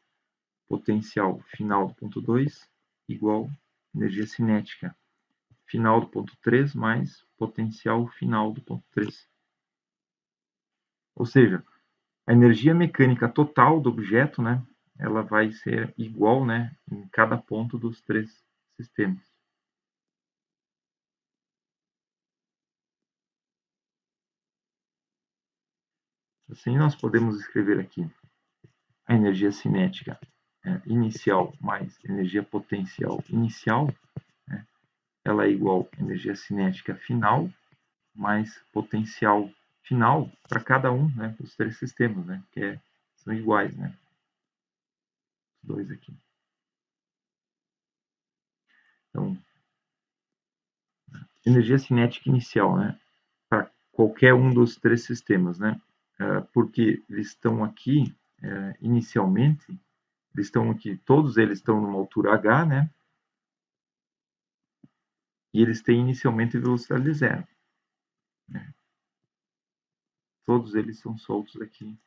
potencial final do ponto 2 igual energia cinética final do ponto 3 mais potencial final do ponto 3. Ou seja, a energia mecânica total do objeto, né, ela vai ser igual, né, em cada ponto dos três sistemas. Assim, nós podemos escrever aqui a energia cinética inicial mais energia potencial inicial, né, ela é igual a energia cinética final mais potencial final para cada um, né, dos três sistemas, né, que são iguais, né, os dois aqui. Então, energia cinética inicial, né, para qualquer um dos três sistemas, né, porque eles estão aqui inicialmente, eles estão aqui, todos eles estão numa altura h, né? E eles têm inicialmente velocidade de zero. Né? Todos eles são soltos aqui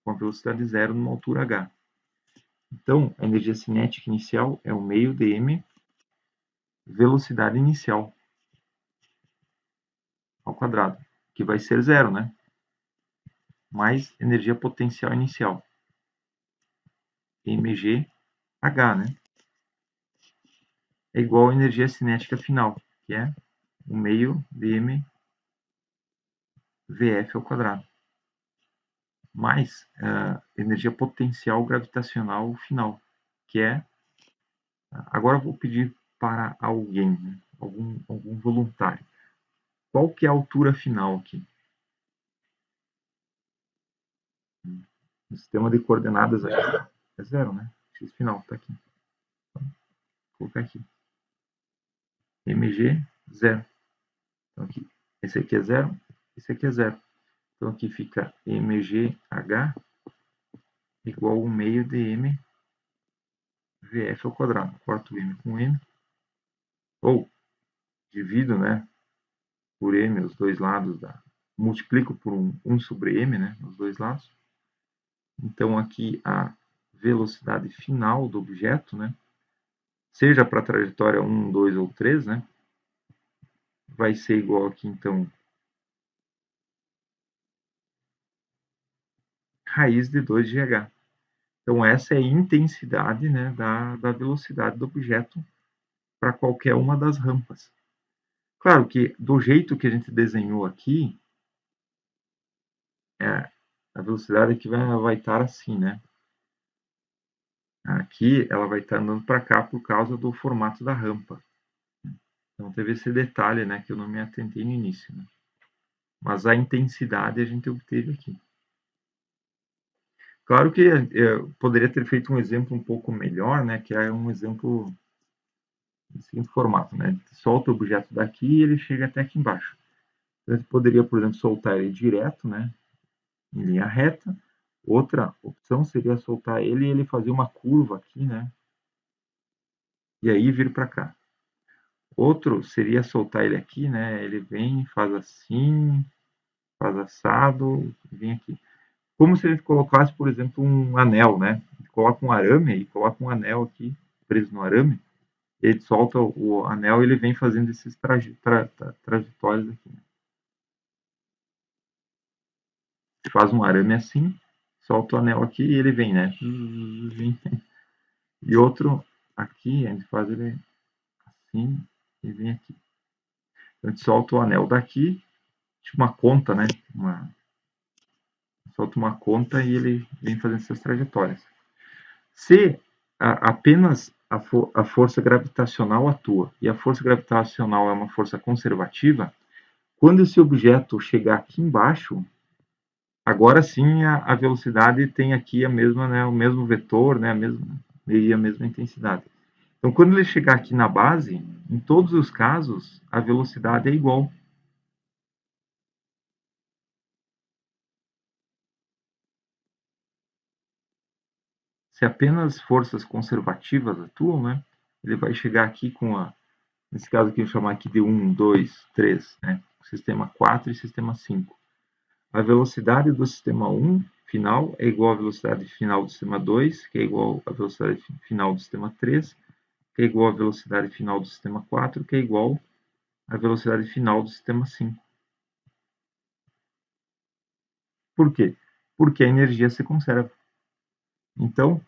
com a velocidade zero numa altura h. Então, a energia cinética inicial é o meio dm velocidade inicial ao quadrado, que vai ser zero, né? Mais energia potencial inicial, mgh, né? É igual à energia cinética final, que é o meio dm vf ao quadrado, mais energia potencial gravitacional final, que é... Agora eu vou pedir para alguém, né? algum voluntário. Qual que é a altura final aqui? O sistema de coordenadas aqui é zero, né? X final está aqui. Então, vou colocar aqui. mg, zero. Então, aqui, esse aqui é zero, esse aqui é zero. Então, aqui fica mgh igual ao meio de m vf ao quadrado. Corto m com m. Ou divido, né, por m os dois lados multiplico por 1 sobre m, né, os dois lados. Então, aqui a velocidade final do objeto, né, seja para a trajetória 1, 2 ou 3, né, vai ser igual aqui, então, raiz de 2 de h. Então, essa é a intensidade, né, da velocidade do objeto para qualquer uma das rampas. Claro que, do jeito que a gente desenhou aqui, a velocidade aqui vai estar assim, né? Aqui ela vai estar andando para cá por causa do formato da rampa. Então teve esse detalhe, né, que eu não me atentei no início. Né? Mas a intensidade a gente obteve aqui. Claro que eu poderia ter feito um exemplo um pouco melhor, né, que é um exemplo do seguinte formato, né? Solta o objeto daqui e ele chega até aqui embaixo. Então, você poderia, por exemplo, soltar ele direto, né, em linha reta. Outra opção seria soltar ele e ele fazer uma curva aqui, né, e aí vir para cá. Outro seria soltar ele aqui, né, ele vem, faz assim, faz assado, vem aqui. Como se ele colocasse, por exemplo, um anel, né? Ele coloca um arame e coloca um anel aqui preso no arame, ele solta o anel e ele vem fazendo esses trajetórios aqui. Né? Faz um arame assim, solta o anel aqui e ele vem, né? E outro aqui, a gente faz ele assim e vem aqui. Então, a gente solta o anel daqui, tipo uma conta, né? Solta uma conta e ele vem fazendo essas trajetórias. Se apenas a força gravitacional atua e a força gravitacional é uma força conservativa, quando esse objeto chegar aqui embaixo, agora sim a velocidade tem aqui a mesma, né, o mesmo vetor, né, a mesma intensidade. Então, quando ele chegar aqui na base, em todos os casos, a velocidade é igual. Se apenas forças conservativas atuam, né, ele vai chegar aqui com nesse caso aqui eu vou chamar aqui de 1, 2, 3, né, sistema 4 e sistema 5. A velocidade do sistema 1 final é igual à velocidade final do sistema 2, que é igual à velocidade final do sistema 3, que é igual à velocidade final do sistema 4, que é igual à velocidade final do sistema 5. Por quê? Porque a energia se conserva. Então,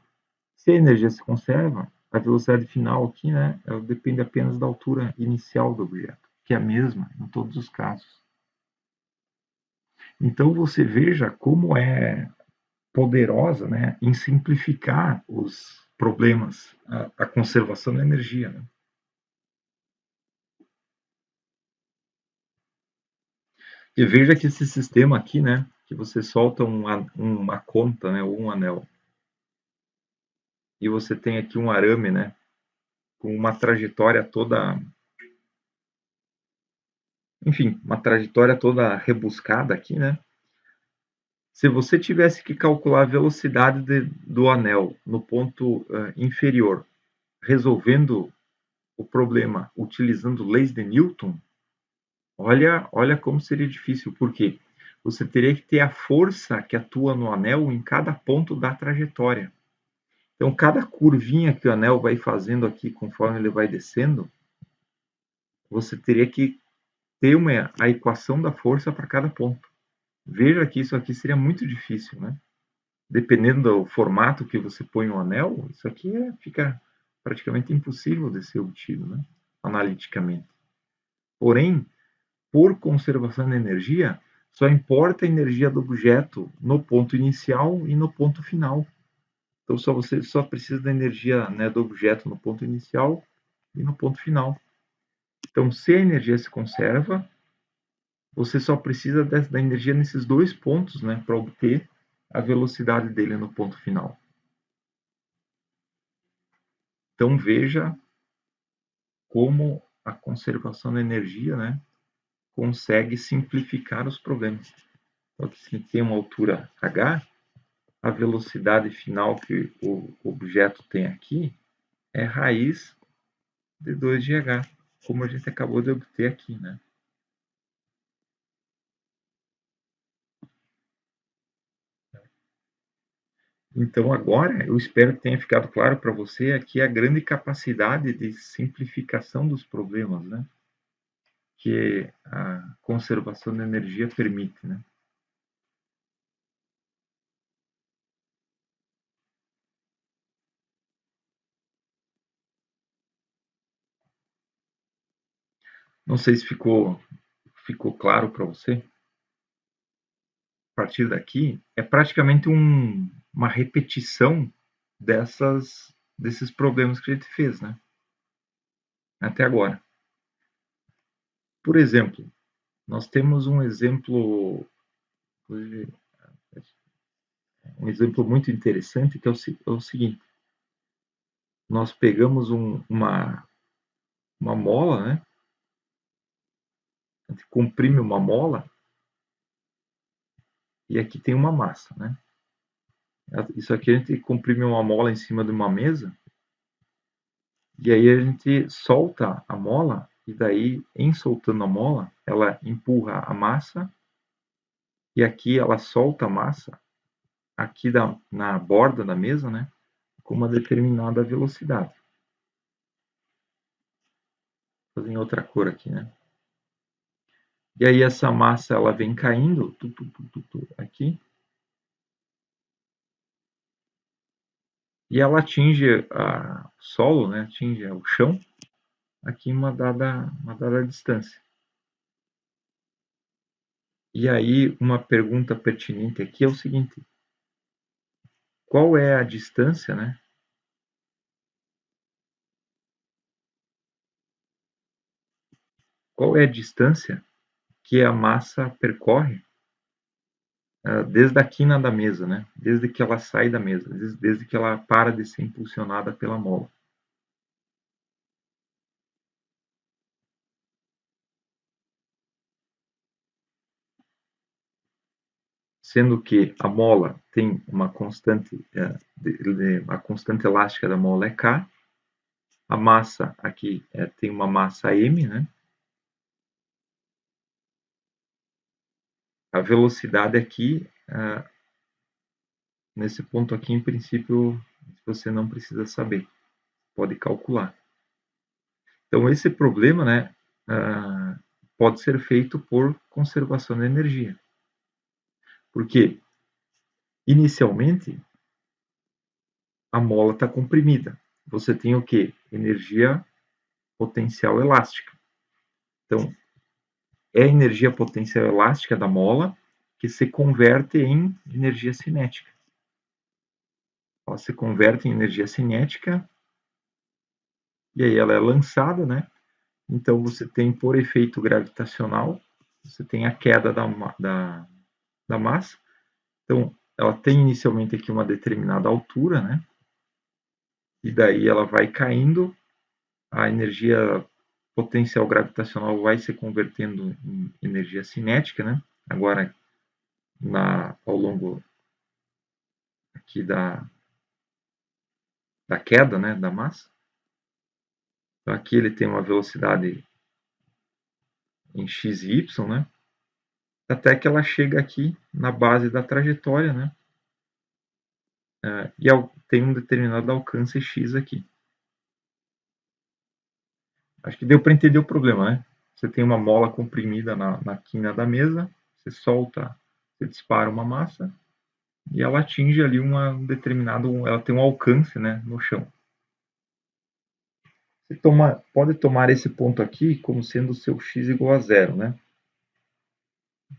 se a energia se conserva, a velocidade final aqui, né, ela depende apenas da altura inicial do objeto, que é a mesma em todos os casos. Então, você veja como é poderosa, né, em simplificar os problemas, a conservação da energia. Né? E veja que esse sistema aqui, né, que você solta uma conta, né, ou um anel, e você tem aqui um arame, né, com uma trajetória toda, enfim, uma trajetória toda rebuscada aqui, né? Se você tivesse que calcular a velocidade do anel no ponto inferior, resolvendo o problema utilizando leis de Newton, olha como seria difícil, porque você teria que ter a força que atua no anel em cada ponto da trajetória. Então, cada curvinha que o anel vai fazendo aqui, conforme ele vai descendo, você teria que ter a equação da força para cada ponto. Veja que isso aqui seria muito difícil, né? Dependendo do formato que você põe o anel, isso aqui fica praticamente impossível de ser obtido, né? Analiticamente. Porém, por conservação de energia, só importa a energia do objeto no ponto inicial e no ponto final. Então, você só precisa da energia, né, do objeto no ponto inicial e no ponto final. Então, se a energia se conserva, você só precisa da energia nesses dois pontos, né, para obter a velocidade dele no ponto final. Então, veja como a conservação da energia, né, consegue simplificar os problemas. Então, se tem uma altura h, a velocidade final que o objeto tem aqui é raiz de 2 de h, como a gente acabou de obter aqui, né? Então, agora, eu espero que tenha ficado claro para você aqui a grande capacidade de simplificação dos problemas, né? Que a conservação da energia permite, né? Não sei se ficou claro para você. A partir daqui, é praticamente uma repetição desses problemas que a gente fez, né? Até agora. Por exemplo, nós temos um exemplo muito interessante, que é o seguinte. Nós pegamos uma mola, né? A gente comprime uma mola e aqui tem uma massa, né? Isso aqui a gente comprime uma mola em cima de uma mesa e aí a gente solta a mola e daí, em soltando a mola, ela empurra a massa e aqui ela solta a massa aqui na borda da mesa, né? Com uma determinada velocidade. Vou fazer em outra cor aqui, né? E aí essa massa ela vem caindo aqui e ela atinge o solo, né? Atinge o chão aqui em uma dada distância. E aí uma pergunta pertinente aqui é o seguinte: qual é a distância, né? Qual é a distância que a massa percorre desde a quina da mesa, né? Desde que ela sai da mesa, desde que ela para de ser impulsionada pela mola. Sendo que a mola tem uma constante, a constante elástica da mola é K, a massa aqui tem uma massa M, né? A velocidade aqui, nesse ponto aqui, em princípio, você não precisa saber, pode calcular. Então, esse problema, né, pode ser feito por conservação de energia. Porque, inicialmente, a mola está comprimida. Você tem o quê? Energia potencial elástica. Então, é a energia potencial elástica da mola que se converte em energia cinética. Ela se converte em energia cinética e aí ela é lançada, né? Então você tem, por efeito gravitacional, você tem a queda da massa. Então ela tem inicialmente aqui uma determinada altura, né? E daí ela vai caindo, a energia potencial gravitacional vai se convertendo em energia cinética, né? Agora ao longo aqui da queda, né, da massa. Então, aqui ele tem uma velocidade em x e y, né, até que ela chega aqui na base da trajetória, né, e tem um determinado alcance x aqui. Acho que deu para entender o problema, né? Você tem uma mola comprimida na quina da mesa, você solta, você dispara uma massa e ela atinge ali um determinado, ela tem um alcance, né, no chão. Você pode tomar esse ponto aqui como sendo o seu x igual a zero, né?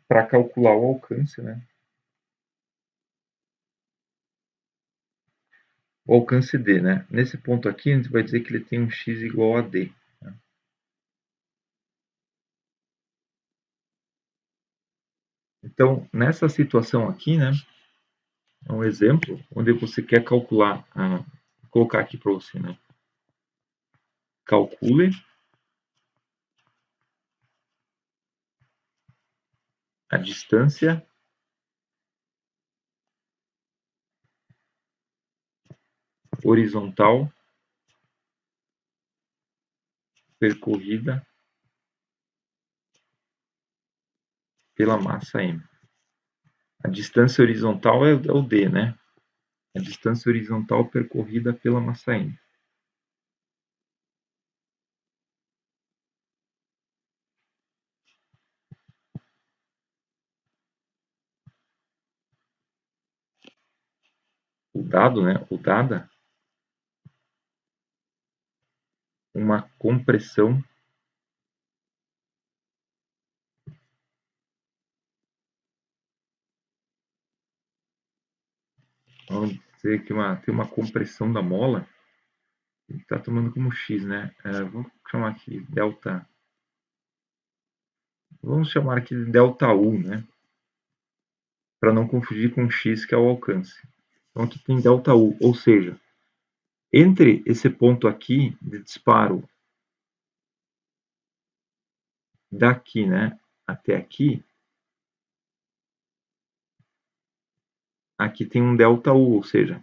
Para calcular o alcance, né? O alcance d, né? Nesse ponto aqui, a gente vai dizer que ele tem um x igual a d. Né? Então, nessa situação aqui, né? É um exemplo onde você quer calcular, vou colocar aqui para você, né? Calcule a distância horizontal percorrida pela massa m. A distância horizontal é o d, né? A distância horizontal percorrida pela massa m. O dado, né? O dada, uma compressão vamos dizer que tem uma compressão da mola, está tomando como x, né? Vamos chamar aqui delta, vamos chamar aqui de delta U, né? Para não confundir com x, que é o alcance. Então aqui tem delta U, ou seja, entre esse ponto aqui de disparo daqui, né, até aqui, aqui tem um delta U, ou seja,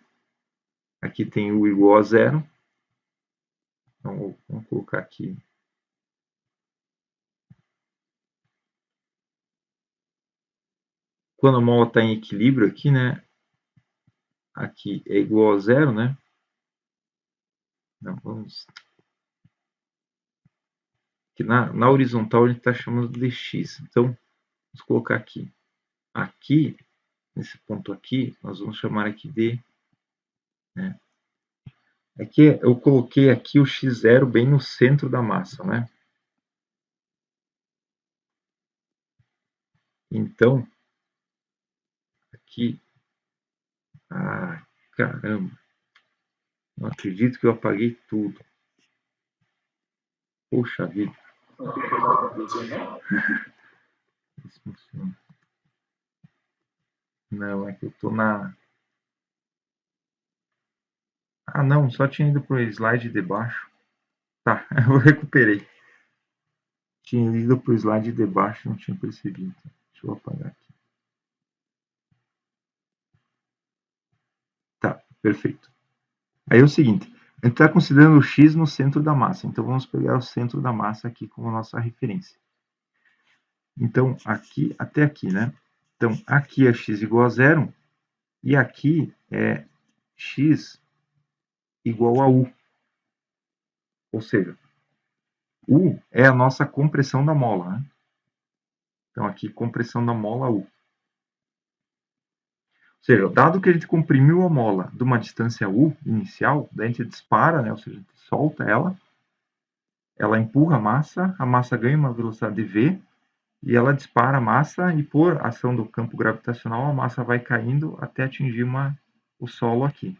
aqui tem U igual a zero. Então, vamos colocar aqui. Quando a mola está em equilíbrio aqui, né, aqui é igual a zero, né? Não, vamos... que na horizontal a gente está chamando de x. Então, vamos colocar aqui. Aqui, nesse ponto aqui, nós vamos chamar aqui de... Né? Aqui eu coloquei aqui o x0 bem no centro da massa, né? Então, aqui... Ah, caramba! Não acredito que eu apaguei tudo. Poxa vida. Não, é que eu tô na... Ah, não, só tinha ido pro slide de baixo. Tá, eu recuperei. Tinha ido pro slide de baixo, não tinha percebido. Deixa eu apagar aqui. Tá, perfeito. Aí é o seguinte, a gente está considerando o x no centro da massa. Então, vamos pegar o centro da massa aqui como nossa referência. Então, aqui até aqui, né? Então, aqui é x igual a zero e aqui é x igual a u. Ou seja, u é a nossa compressão da mola, né? Então, aqui, compressão da mola u. Ou seja, dado que a gente comprimiu a mola de uma distância u inicial, daí a gente dispara, né? Ou seja, a gente solta ela empurra a massa ganha uma velocidade v, e ela dispara a massa e por ação do campo gravitacional a massa vai caindo até atingir o solo aqui.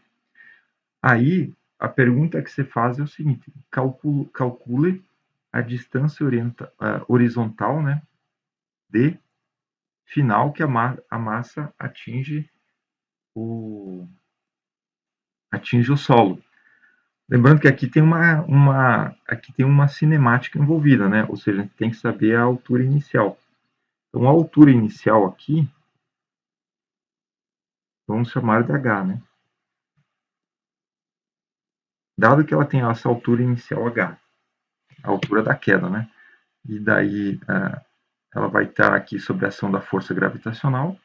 Aí a pergunta que você faz é o seguinte, calcule a distância horizontal, né, de final que a massa atinge o solo. Lembrando que aqui tem aqui tem uma cinemática envolvida, né? Ou seja, a gente tem que saber a altura inicial. Então, a altura inicial aqui vamos chamar de H, né? Dado que ela tem essa altura inicial H, a altura da queda, né? E daí ela vai estar aqui sob a ação da força gravitacional.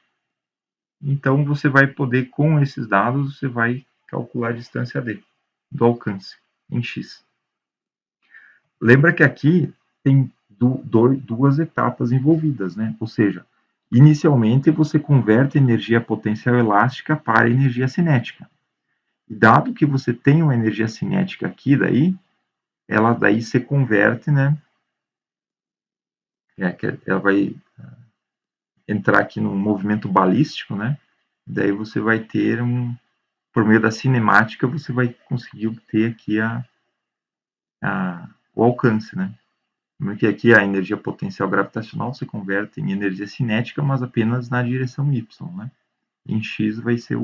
Então você vai poder, com esses dados, você vai calcular a distância D, do alcance, em x. Lembra que aqui tem duas etapas envolvidas, né? Ou seja, inicialmente você converte energia potencial elástica para energia cinética. E dado que você tem uma energia cinética aqui, ela daí se converte, né? Ela vai entrar aqui num movimento balístico, né? Daí você vai ter por meio da cinemática, você vai conseguir obter aqui o alcance, né? Porque aqui a energia potencial gravitacional se converte em energia cinética, mas apenas na direção y, né? Em x vai ser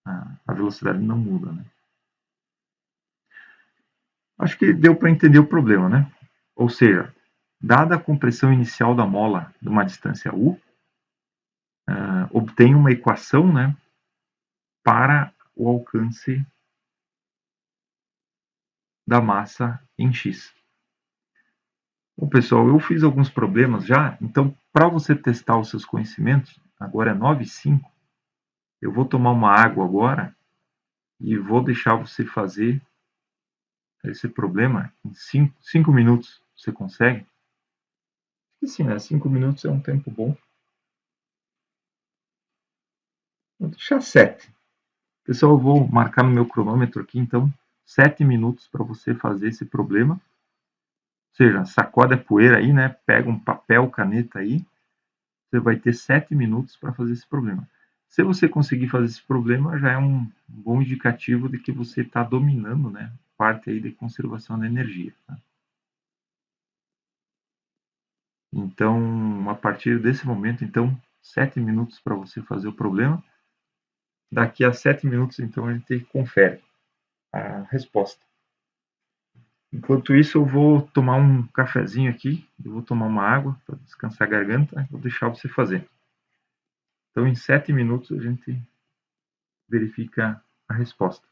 a velocidade não muda, né? Acho que deu para entender o problema, né? Ou seja, dada a compressão inicial da mola de uma distância u, obtém uma equação, né, para o alcance da massa em x. Bom, pessoal, eu fiz alguns problemas já, então para você testar os seus conhecimentos, agora é 9h05, eu vou tomar uma água agora e vou deixar você fazer esse problema em 5 minutos. Você consegue? E sim, né? 5 minutos é um tempo bom. Vou deixar 7. Pessoal, eu vou marcar no meu cronômetro aqui, então, 7 minutos para você fazer esse problema. Ou seja, sacode a poeira aí, né? Pega um papel, caneta aí. Você vai ter 7 minutos para fazer esse problema. Se você conseguir fazer esse problema, já é um bom indicativo de que você está dominando, né, parte aí de conservação da energia. Tá? Então, a partir desse momento, então, 7 minutos para você fazer o problema. Daqui a 7 minutos, então, a gente confere a resposta. Enquanto isso, eu vou tomar um cafezinho aqui, eu vou tomar uma água para descansar a garganta, vou deixar você fazer. Então, em 7 minutos, a gente verifica a resposta.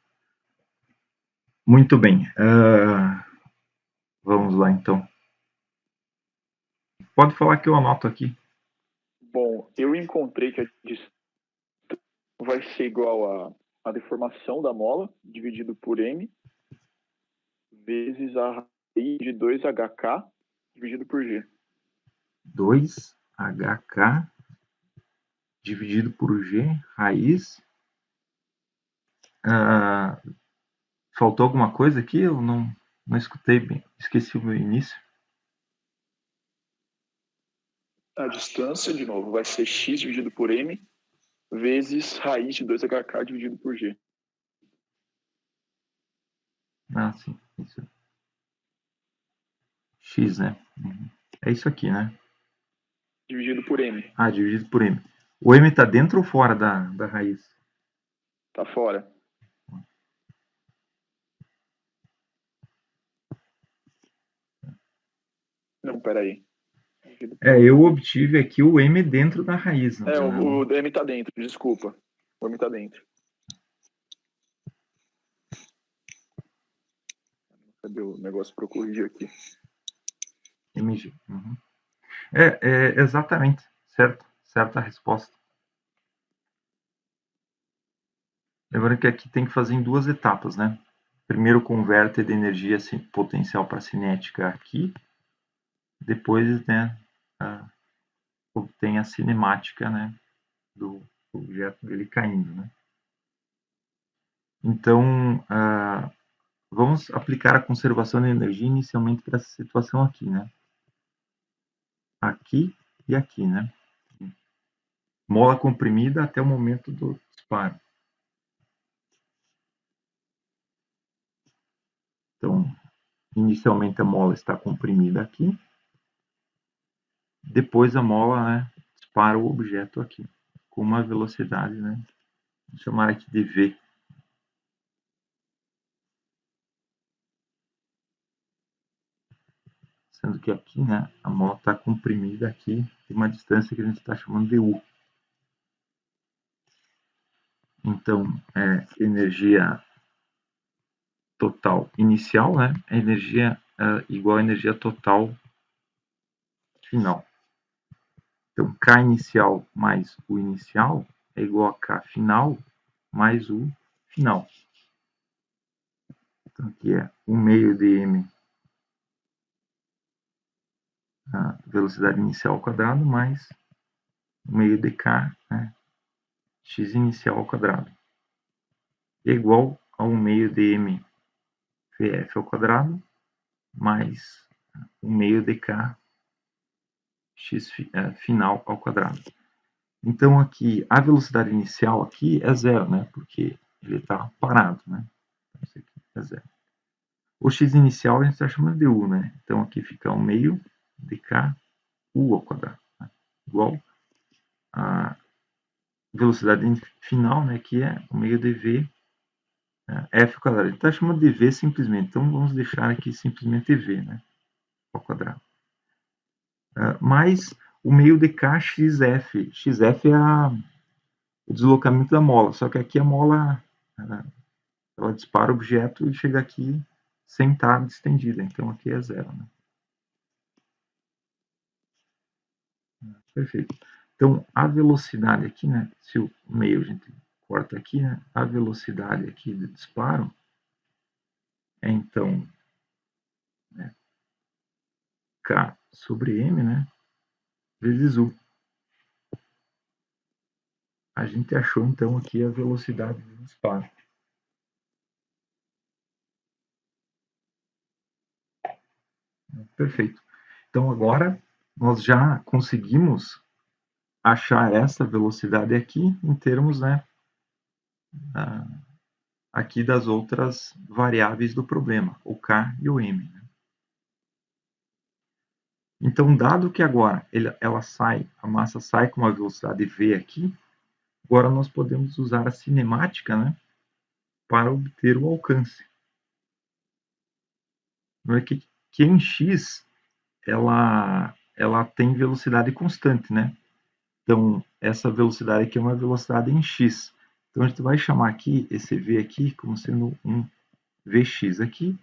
Muito bem. Vamos lá, então. Pode falar que eu anoto aqui. Bom, eu encontrei que a distância vai ser igual a deformação da mola, dividido por m, vezes a raiz de 2hk, dividido por g. 2hk dividido por g, raiz. Faltou alguma coisa aqui? Eu não escutei bem. Esqueci o meu início. A distância, de novo, vai ser x dividido por m, vezes raiz de 2hk dividido por g. Ah, sim. Isso. X, né? É isso aqui, né? Dividido por m. Ah, dividido por m. O m está dentro ou fora da raiz? Tá fora. Não, peraí. Eu obtive aqui o m dentro da raiz. Né? O m tá dentro, desculpa. O m tá dentro. Cadê o negócio para eu corrigir aqui? MG. Uhum. Exatamente. Certa resposta. Lembrando que aqui tem que fazer em 2 etapas, né? Primeiro converte de energia potencial para cinética aqui. Depois, né, obtém a cinemática, né, do objeto ele caindo, né? Então, vamos aplicar a conservação de energia inicialmente para essa situação aqui, né? Aqui e aqui, né? Mola comprimida até o momento do disparo. Então, inicialmente a mola está comprimida aqui. Depois a mola, né, dispara o objeto aqui, com uma velocidade, né? Vou chamar aqui de V. Sendo que aqui, né, a mola está comprimida aqui, tem uma distância que a gente está chamando de U. Então, energia total inicial, né? Energia igual a energia total final. Então, K inicial mais o inicial é igual a K final mais o final. Então, aqui é 1 meio de m, a velocidade inicial ao quadrado, mais 1 meio de k, né, x inicial ao quadrado, é igual a 1 meio de m vf ao quadrado, mais 1 meio de k x final ao quadrado. Então, aqui, a velocidade inicial aqui é zero, né, porque ele está parado, né? Então, isso aqui é zero. O x inicial a gente está chamando de u, né? Então, aqui fica 1 meio de k u ao quadrado, né? Igual a velocidade final, né, que é 1 meio de v f ao quadrado. Ele está chamando de v simplesmente, então vamos deixar aqui simplesmente v, né, ao quadrado. Mais o meio de k xf. Xf é o deslocamento da mola, só que aqui a mola ela dispara o objeto e chega aqui sem estar distendida, então aqui é zero, né? Perfeito. Então, a velocidade aqui, né, se o meio a gente corta aqui, né, a velocidade aqui de disparo é, então, né, K sobre M, né, vezes U. A gente achou, então, aqui a velocidade de disparo. Perfeito. Então, agora, nós já conseguimos achar essa velocidade aqui em termos, né, aqui das outras variáveis do problema, o K e o M. Né? Então, dado que agora ela sai, a massa sai com uma velocidade v aqui, agora nós podemos usar a cinemática, né, para obter o alcance. Não é que em x ela tem velocidade constante, né? Então, essa velocidade aqui é uma velocidade em x. Então, a gente vai chamar aqui esse v aqui como sendo um vx aqui,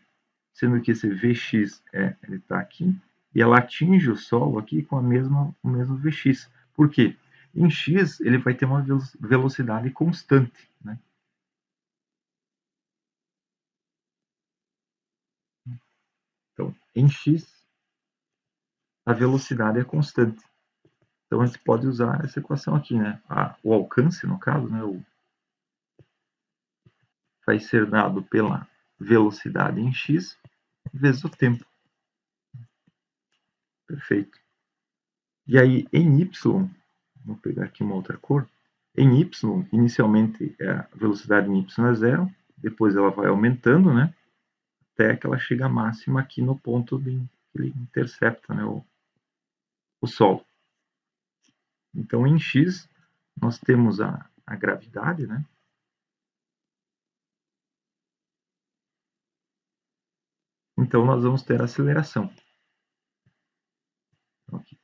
sendo que esse vx ele está aqui, e ela atinge o solo aqui com o mesmo vx. Por quê? Em x ele vai ter uma velocidade constante, né? Então, em x a velocidade é constante. Então, a gente pode usar essa equação aqui, né? O alcance, no caso, né? Vai ser dado pela velocidade em x vezes o tempo. Perfeito. E aí, em y, vou pegar aqui uma outra cor. Em y, inicialmente a velocidade em y é zero, depois ela vai aumentando, né? Até que ela chega à máxima aqui no ponto que ele intercepta, né? O solo. Então, em x, nós temos a gravidade, né? Então, nós vamos ter a aceleração. Então, aqui,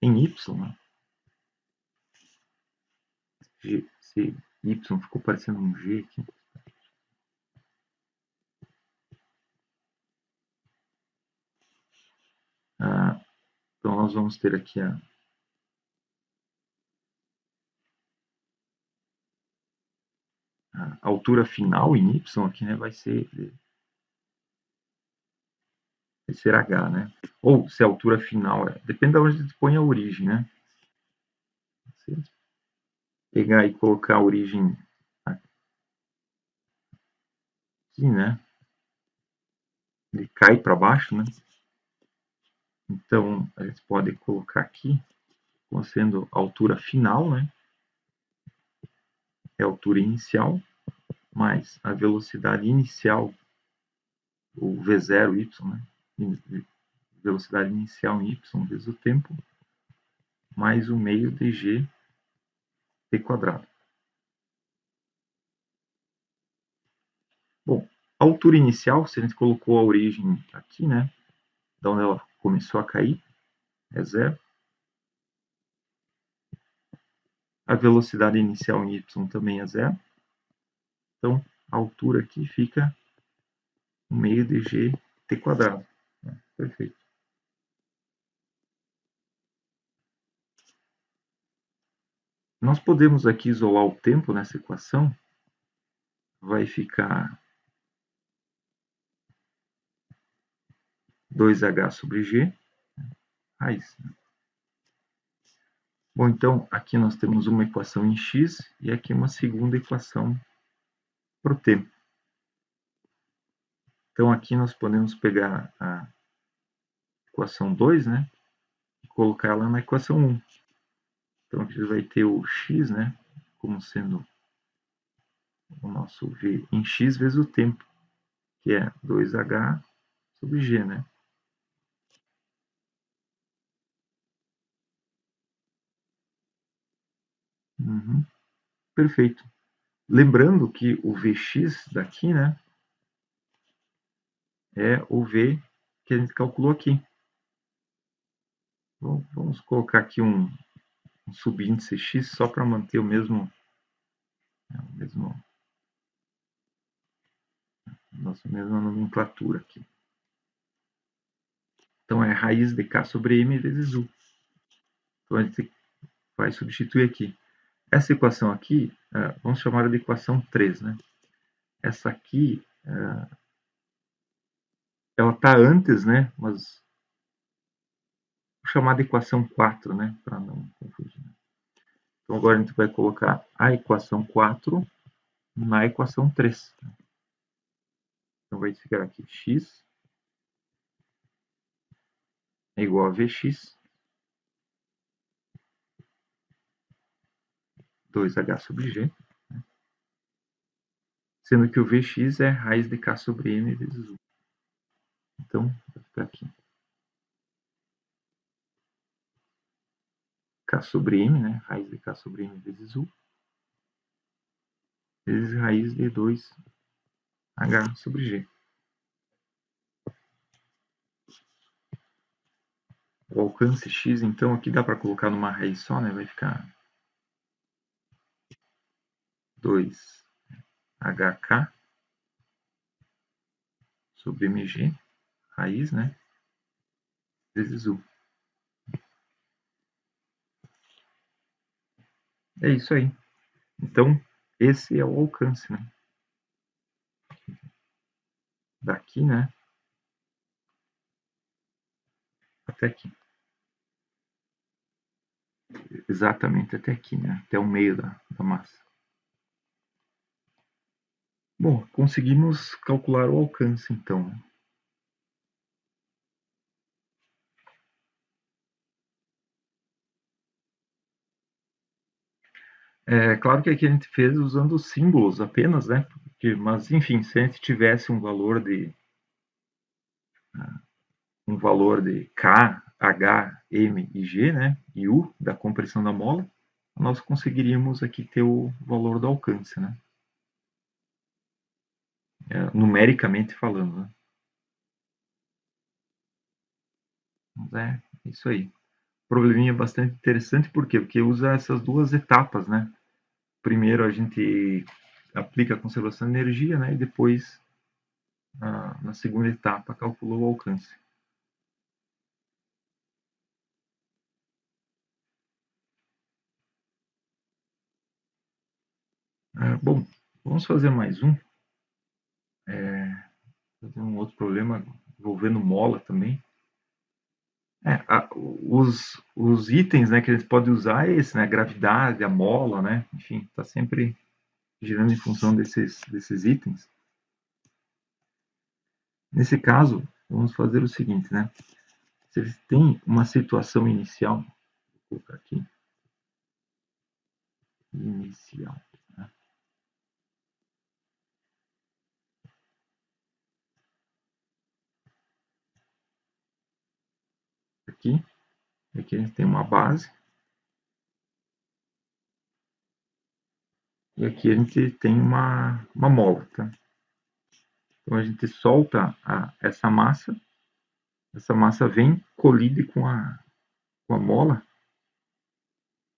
em y, né? Se y ficou parecendo um G aqui. Então, nós vamos ter aqui a altura final em y aqui, né, vai ser h, né? Ou se a altura final depende de onde a gente põe a origem, né? Se pegar e colocar a origem aqui, né? Ele cai para baixo, né? Então, a gente pode colocar aqui como sendo a altura final, né? É a altura inicial, mais a velocidade inicial, o V0y, né? Velocidade inicial em y vezes o tempo, mais o meio de g t quadrado. Bom, a altura inicial, se a gente colocou a origem aqui, né? Da onde ela começou a cair, é zero. A velocidade inicial em y também é zero. Então, a altura aqui fica 1 meio de gt². Perfeito. Nós podemos aqui isolar o tempo nessa equação. Vai ficar 2h sobre g, raiz. Bom, então, aqui nós temos uma equação em x e aqui uma segunda equação para o tempo. Então, aqui nós podemos pegar a equação 2, né, e colocar ela na equação 1. Então, aqui vai ter o x, né, como sendo o nosso v em x vezes o tempo, que é 2h sobre g, né? Perfeito. Lembrando que o Vx daqui, né, é o V que a gente calculou aqui. Bom, vamos colocar aqui um subíndice x só para manter a mesma nomenclatura aqui. Então, é raiz de k sobre m vezes u. Então, a gente vai substituir aqui. Essa equação aqui, vamos chamar de equação 3, né? Essa aqui, ela está antes, né? Mas vou chamar de equação 4, né? Para não confundir. Então, agora a gente vai colocar a equação 4 na equação 3. Então, vai ficar aqui x é igual a Vx 2h sobre g, né? Sendo que o Vx é raiz de k sobre m vezes u. Então, vai ficar aqui k sobre m, né? Raiz de k sobre m vezes u, vezes raiz de 2h sobre g. O alcance x, então, aqui dá para colocar numa raiz só, né? Vai ficar 2hk sobre mg, raiz, né? Vezes u. É isso aí. Então, esse é o alcance, né? Daqui, né? Até aqui. Exatamente até aqui, né? Até o meio da massa. Bom, conseguimos calcular o alcance, então. É claro que aqui a gente fez usando símbolos apenas, né? Mas, enfim, se a gente tivesse um valor de K, H, M e G, né? E U da compressão da mola, nós conseguiríamos aqui ter o valor do alcance, né? Numericamente falando, né? Mas é isso aí. Probleminha bastante interessante, por quê? Porque usa essas duas etapas, né? Primeiro a gente aplica a conservação de energia, né? E depois, na segunda etapa, calculou o alcance. Bom, vamos fazer mais um. Fazer um outro problema envolvendo mola também. Os itens, né, que a gente pode usar é esse, né? A gravidade, a mola, né? Enfim, está sempre girando em função desses itens. Nesse caso, vamos fazer o seguinte, né? Se eles têm uma situação inicial, vou colocar aqui, inicial, né? Aqui a gente tem uma base, e aqui a gente tem uma mola, tá? Então a gente solta essa massa vem, colide com a mola,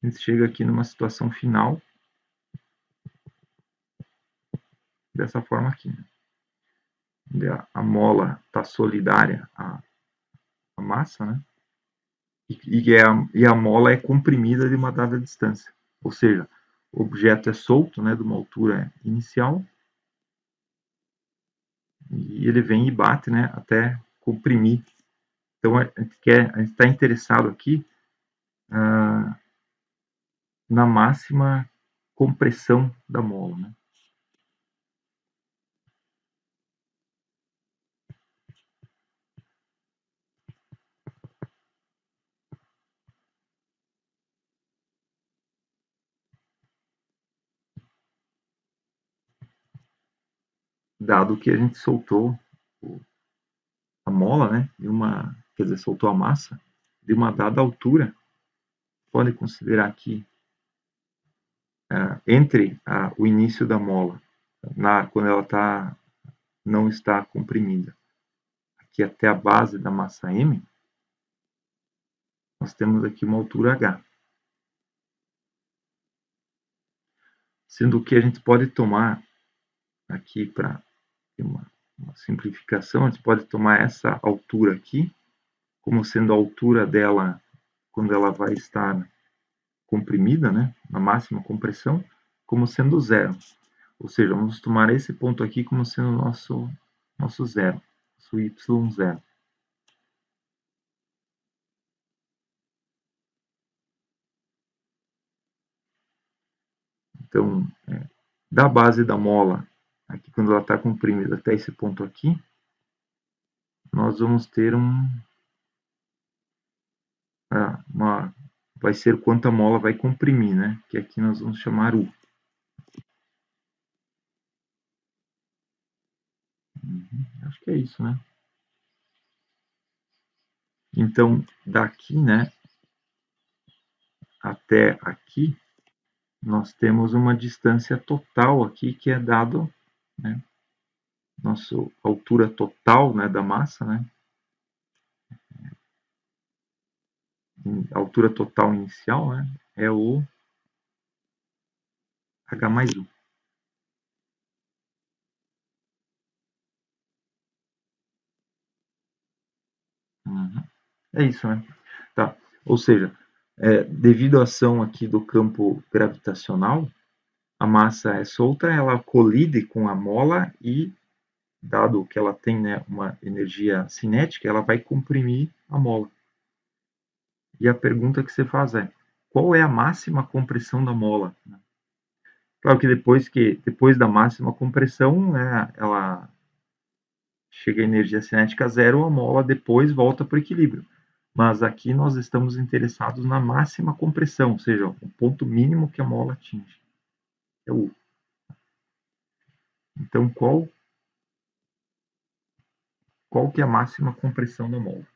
a gente chega aqui numa situação final, dessa forma aqui, né? Onde a mola está solidária à massa, né? E a mola é comprimida de uma dada distância. Ou seja, o objeto é solto, né, de uma altura inicial, e ele vem e bate, né, até comprimir. Então, a gente está interessado aqui na máxima compressão da mola, né? Dado que a gente soltou a mola, né, quer dizer, soltou a massa de uma dada altura, pode considerar aqui entre o início da mola, quando ela não está comprimida, aqui até a base da massa M, nós temos aqui uma altura H. Sendo que a gente pode tomar aqui, para uma simplificação, a gente pode tomar essa altura aqui como sendo a altura dela quando ela vai estar comprimida, né, na máxima compressão, como sendo zero. Ou seja, vamos tomar esse ponto aqui como sendo nosso zero, nosso y0. Então, da base da mola, aqui quando ela está comprimida até esse ponto aqui, nós vamos ter vai ser quanto a mola vai comprimir, né? Que aqui nós vamos chamar U. Acho que é isso, né? Então, daqui, né, até aqui, nós temos uma distância total aqui que é dado, né, nossa altura total, né, da massa, né, a altura total inicial, né, é o H mais U. É isso, né? Tá. Ou seja, devido à ação aqui do campo gravitacional, a massa é solta, ela colide com a mola e, dado que ela tem, né, uma energia cinética, ela vai comprimir a mola. E a pergunta que você faz é: qual é a máxima compressão da mola? Claro que depois da máxima compressão, né, ela chega a energia cinética zero, a mola depois volta para o equilíbrio. Mas aqui nós estamos interessados na máxima compressão, ou seja, o ponto mínimo que a mola atinge. É o U. Então, qual que é a máxima compressão da mola?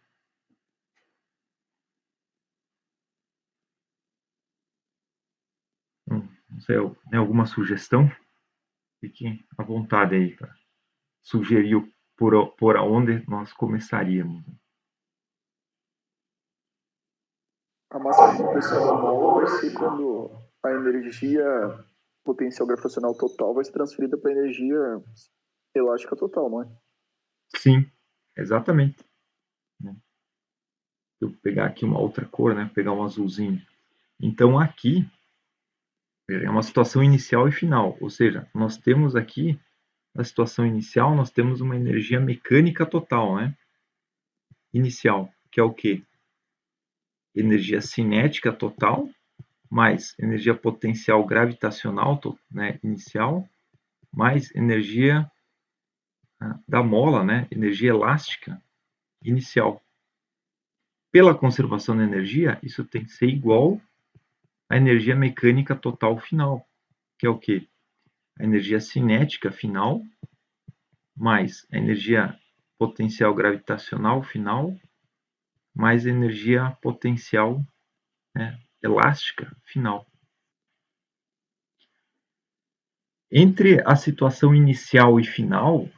Não sei, tem alguma sugestão? Fiquem à vontade aí para sugerir por onde nós começaríamos. A máxima compressão da mola vai ser quando a energia potencial gravitacional total vai ser transferida para a energia elástica total, não é? Sim, exatamente. Eu vou pegar aqui uma outra cor, né? Pegar um azulzinho. Então aqui é uma situação inicial e final, ou seja, nós temos aqui na situação inicial nós temos uma energia mecânica total, né? Inicial, que é o quê? Energia cinética total mais energia potencial gravitacional, né, inicial, mais energia da mola, né, energia elástica inicial. Pela conservação da energia, isso tem que ser igual à energia mecânica total final, que é o quê? A energia cinética final mais a energia potencial gravitacional final mais a energia potencial, né, elástica final. Entre a situação inicial e final,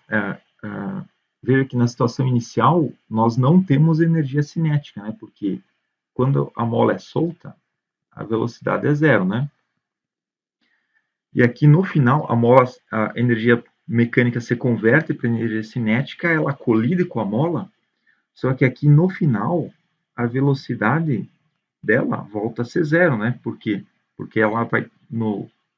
veja que na situação inicial nós não temos energia cinética, né? Porque quando a mola é solta, a velocidade é zero, né? E aqui no final, a energia mecânica se converte para energia cinética, ela colide com a mola, só que aqui no final a velocidade dela volta a ser zero, né? Por quê? Porque ela vai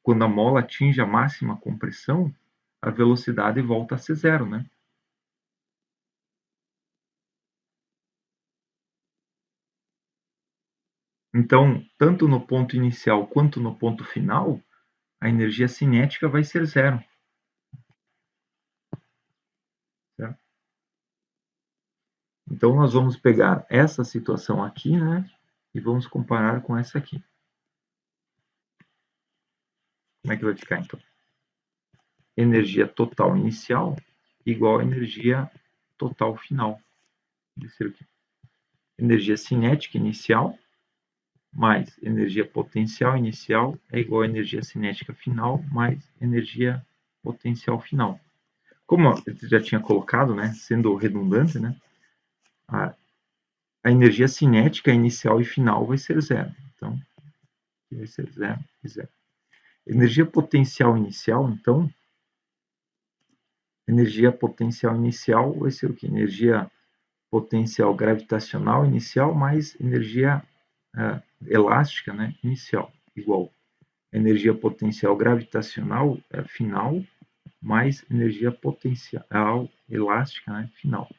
quando a mola atinge a máxima compressão, a velocidade volta a ser zero, né? Então, tanto no ponto inicial quanto no ponto final, a energia cinética vai ser zero. Certo? Então, nós vamos pegar essa situação aqui, né? E vamos comparar com essa aqui. Como é que vai ficar, então? Energia total inicial igual a energia total final. Energia cinética inicial mais energia potencial inicial é igual a energia cinética final mais energia potencial final. Como eu já tinha colocado, né, sendo redundante, né, a energia cinética inicial e final vai ser zero. Então, vai ser zero e zero. Energia potencial inicial, então, energia potencial inicial vai ser o quê? Energia potencial gravitacional inicial mais energia elástica, né, inicial, igual energia potencial gravitacional final mais energia potencial elástica, né, final.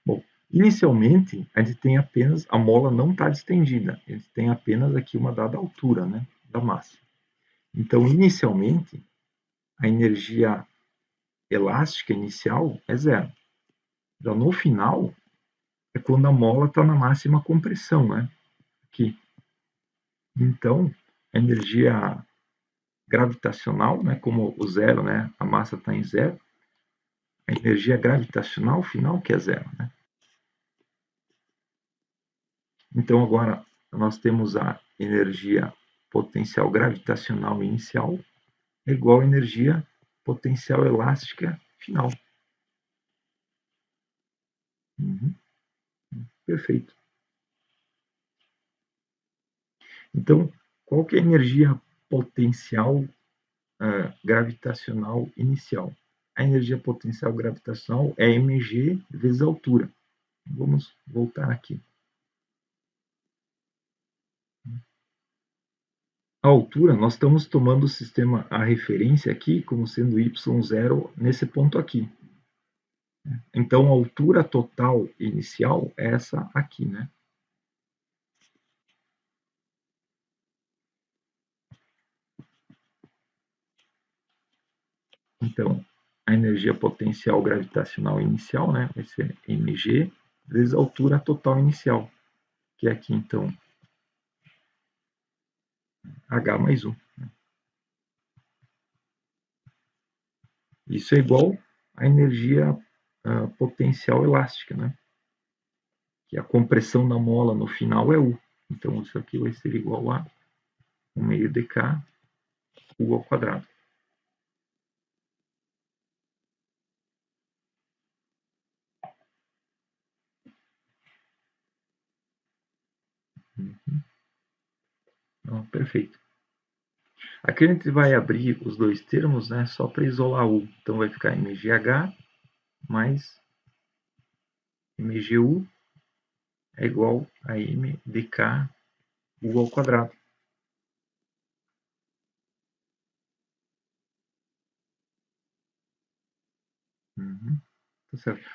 Bom, inicialmente a gente tem apenas, a mola não está distendida, a gente tem apenas aqui uma dada altura, né, da massa. Então, inicialmente, a energia elástica inicial é zero. Já no final, é quando a mola está na máxima compressão, né, aqui. Então, a energia gravitacional, né, como o zero, né, a massa está em zero, a energia gravitacional final que é zero, né? Então agora nós temos a energia potencial gravitacional inicial é igual a energia potencial elástica final. Perfeito. Então, qual que é a energia potencial gravitacional inicial? A energia potencial gravitacional é mg vezes a altura. Vamos voltar aqui. A altura, nós estamos tomando o sistema, a referência aqui, como sendo y0 nesse ponto aqui. Então, a altura total inicial é essa aqui, né? Então, a energia potencial gravitacional inicial, né, vai ser mg vezes a altura total inicial, que é aqui, então, h mais 1. Isso é igual à energia potencial elástica, né? Que a compressão da mola no final é U. Então, isso aqui vai ser igual a 1 meio dk U ao quadrado. Perfeito. Aqui a gente vai abrir os dois termos, né, só para isolar U. Então vai ficar mgh mais mgu é igual a m dk U ao quadrado. Tá certo.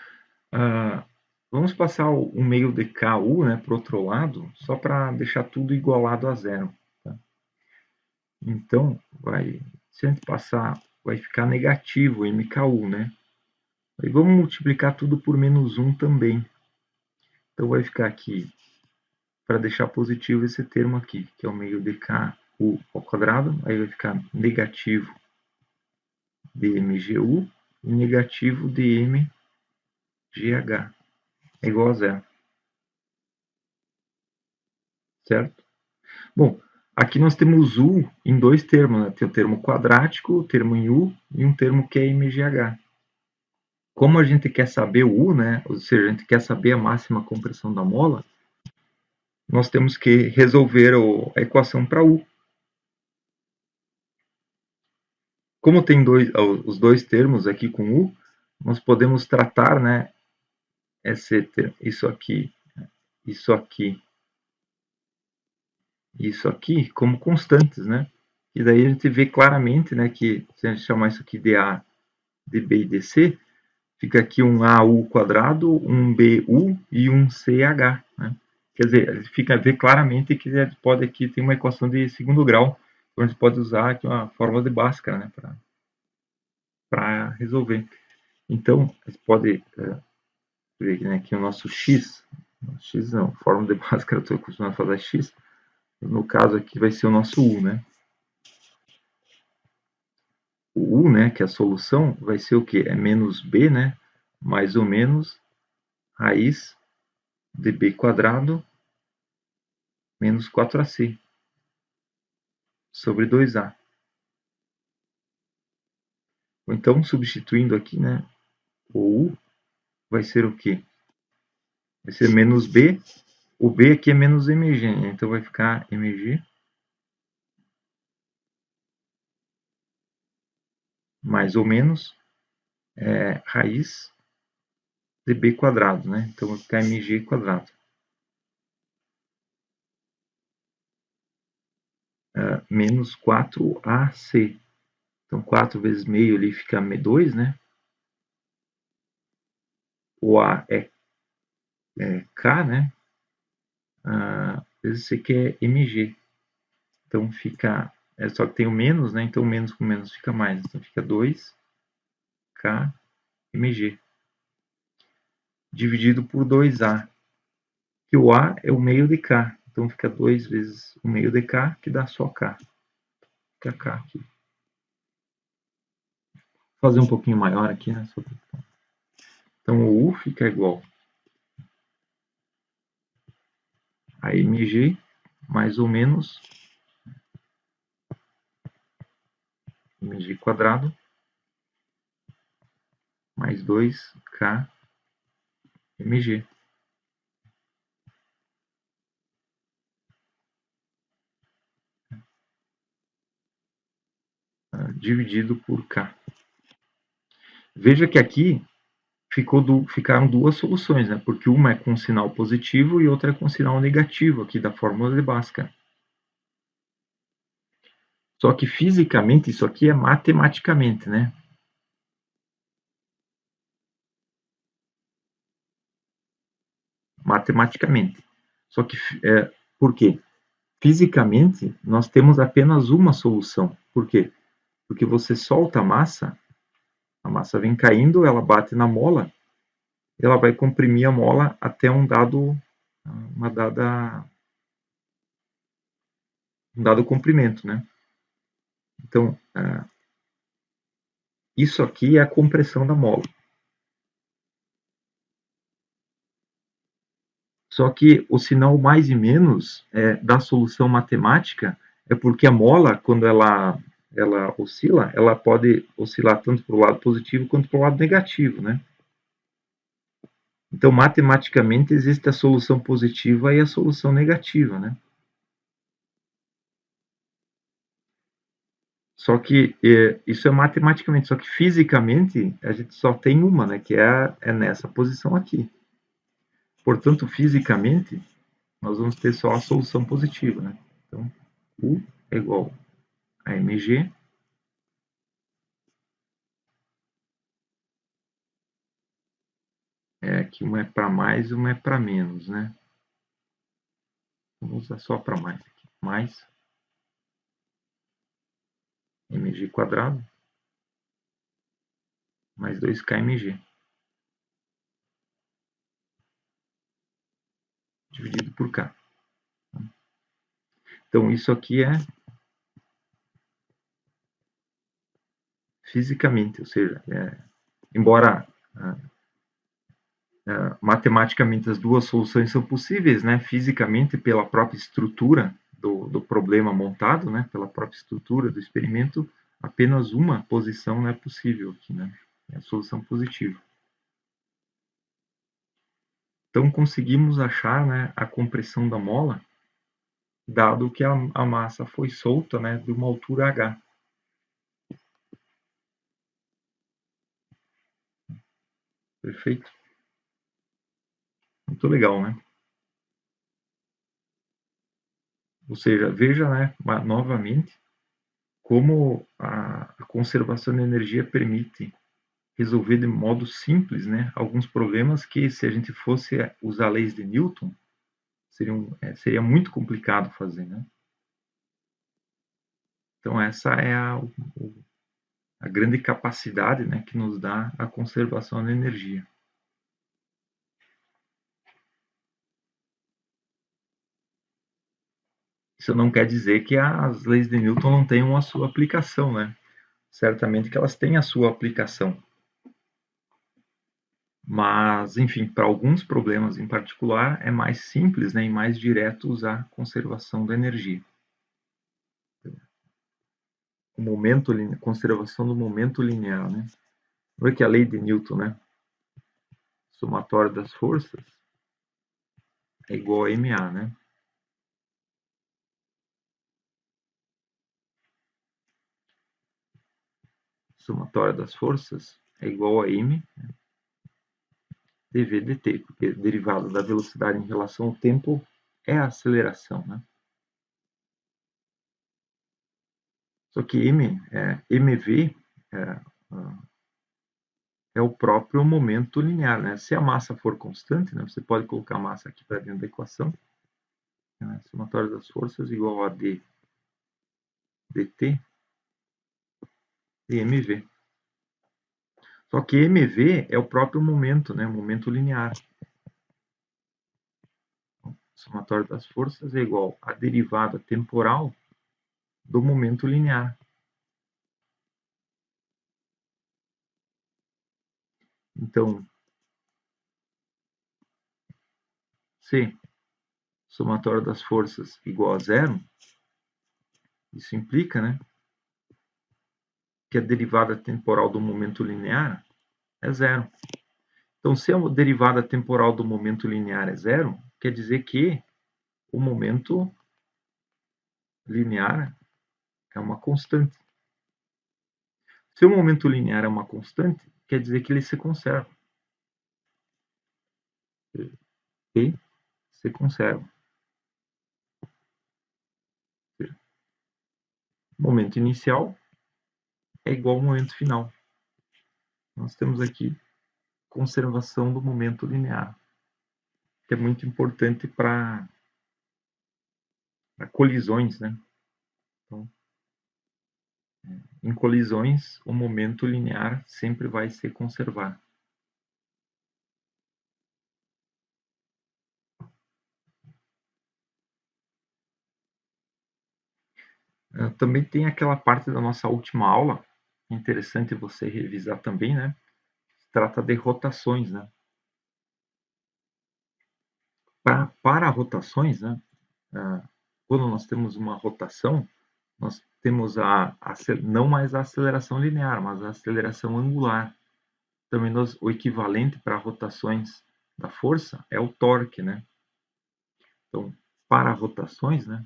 Vamos passar o meio dku, né, para o outro lado, só para deixar tudo igualado a zero. Tá? Então, se a gente passar, vai ficar negativo mku, né? Aí vamos multiplicar tudo por menos 1 também. Então vai ficar aqui, para deixar positivo esse termo aqui, que é o meio dku ao quadrado, aí vai ficar negativo dmgu e negativo dmgh é igual a zero. Certo? Bom, aqui nós temos U em dois termos, né? Tem o termo quadrático, o termo em U e um termo que é mgh. Como a gente quer saber o U, né? Ou seja, a gente quer saber a máxima compressão da mola, nós temos que resolver a equação para U. como tem os dois termos aqui com U, nós podemos tratar, né, isso aqui, isso aqui, isso aqui como constantes, né? E daí a gente vê claramente, né, que se a gente chamar isso aqui de A, de B e de C, fica aqui um AU quadrado, um BU e um CH, né? Quer dizer, fica a ver claramente que a gente pode aqui ter uma equação de segundo grau, onde a gente pode usar aqui uma fórmula de Bhaskara, né, para resolver. Então, a gente pode ver né, aqui o nosso x não, fórmula de Bhaskara, eu estou acostumado a falar x, no caso aqui vai ser o nosso u, né? O u, né, que é a solução, vai ser o quê? É menos b, né, mais ou menos raiz de b quadrado menos 4ac sobre 2a. Então, substituindo aqui, né, o u vai ser o quê? Vai ser menos b, o b aqui é menos mg, né? Então vai ficar mg mais ou menos raiz de b quadrado, né? Então vai ficar mg quadrado. Menos 4ac. Então 4 vezes meio ali fica 2, né? O a é k, né? Vezes c que é mg. Então fica... só que tem o menos, né? Então menos com menos fica mais. Então fica 2k mg. Dividido por 2a. Que o a é o meio de k. Então fica 2 vezes o meio de k, que dá só k. Fica k aqui. Vou fazer um pouquinho maior aqui, né? Então o u fica igual a mg mais ou menos mg quadrado mais 2k mg. Dividido por k. Veja que aqui ficaram duas soluções, né? Porque uma é com sinal positivo e outra é com sinal negativo aqui da fórmula de Bhaskara. Só que fisicamente isso aqui é matematicamente, né? Matematicamente. Só que por quê? Fisicamente nós temos apenas uma solução. Por quê? Porque você solta a massa vem caindo, ela bate na mola, ela vai comprimir a mola até um dado comprimento, né? Então, isso aqui é a compressão da mola. Só que o sinal mais e menos da solução matemática é porque a mola, quando ela oscila, ela pode oscilar tanto para o lado positivo quanto para o lado negativo, né? Então, matematicamente, existe a solução positiva e a solução negativa, né? Só que isso é matematicamente, só que fisicamente a gente só tem uma, né? Que é nessa posição aqui. Portanto, fisicamente, nós vamos ter só a solução positiva, né? Então, U é igual a mg que uma é para mais e uma é para menos, né? Vamos usar só para mais aqui. Mais mg quadrado mais 2kmg dividido por k. Então, isso aqui é fisicamente, ou seja, embora matematicamente as duas soluções são possíveis, né? Fisicamente, pela própria estrutura do problema montado, né? Pela própria estrutura do experimento, apenas uma posição não é possível aqui, né? É a solução positiva. Então, conseguimos achar, né, a compressão da mola, dado que a massa foi solta, né, de uma altura h. Perfeito. Muito legal, né? Ou seja, veja, né, novamente, como a conservação de energia permite resolver de modo simples, né, alguns problemas que, se a gente fosse usar leis de Newton, seria muito complicado fazer, né? Então, essa é a grande capacidade, né, que nos dá a conservação da energia. Isso não quer dizer que as leis de Newton não tenham a sua aplicação, né? Certamente que elas têm a sua aplicação. Mas, enfim, para alguns problemas em particular, é mais simples, né, e mais direto usar a conservação da energia. Conservação do momento linear, né? Olha que a lei de Newton, né? Somatório das forças é igual a ma, né? Somatório das forças é igual a m dv dt, porque a derivada da velocidade em relação ao tempo é a aceleração, né? Só que mv é o próprio momento linear, né? Se a massa for constante, né, você pode colocar a massa aqui para dentro da equação, né? Somatório das forças igual a d dt de mv. Só que mv é o próprio momento, né? Momento linear. O somatório das forças é igual à derivada temporal do momento linear. Então, se somatório das forças igual a zero, isso implica, né, que a derivada temporal do momento linear é zero. Então, se a derivada temporal do momento linear é zero, quer dizer que o momento linear é uma constante. Se o momento linear é uma constante, quer dizer que ele se conserva. E se conserva. O momento inicial é igual ao momento final. Nós temos aqui conservação do momento linear, que é muito importante para colisões, né? Então, em colisões, o momento linear sempre vai se conservar. Também tem aquela parte da nossa última aula, interessante você revisar também, né? Trata de rotações, né? Para rotações, né? Quando nós temos uma rotação, nós temos não mais a aceleração linear, mas a aceleração angular. Também o equivalente para rotações da força é o torque, né? Então, para rotações, né?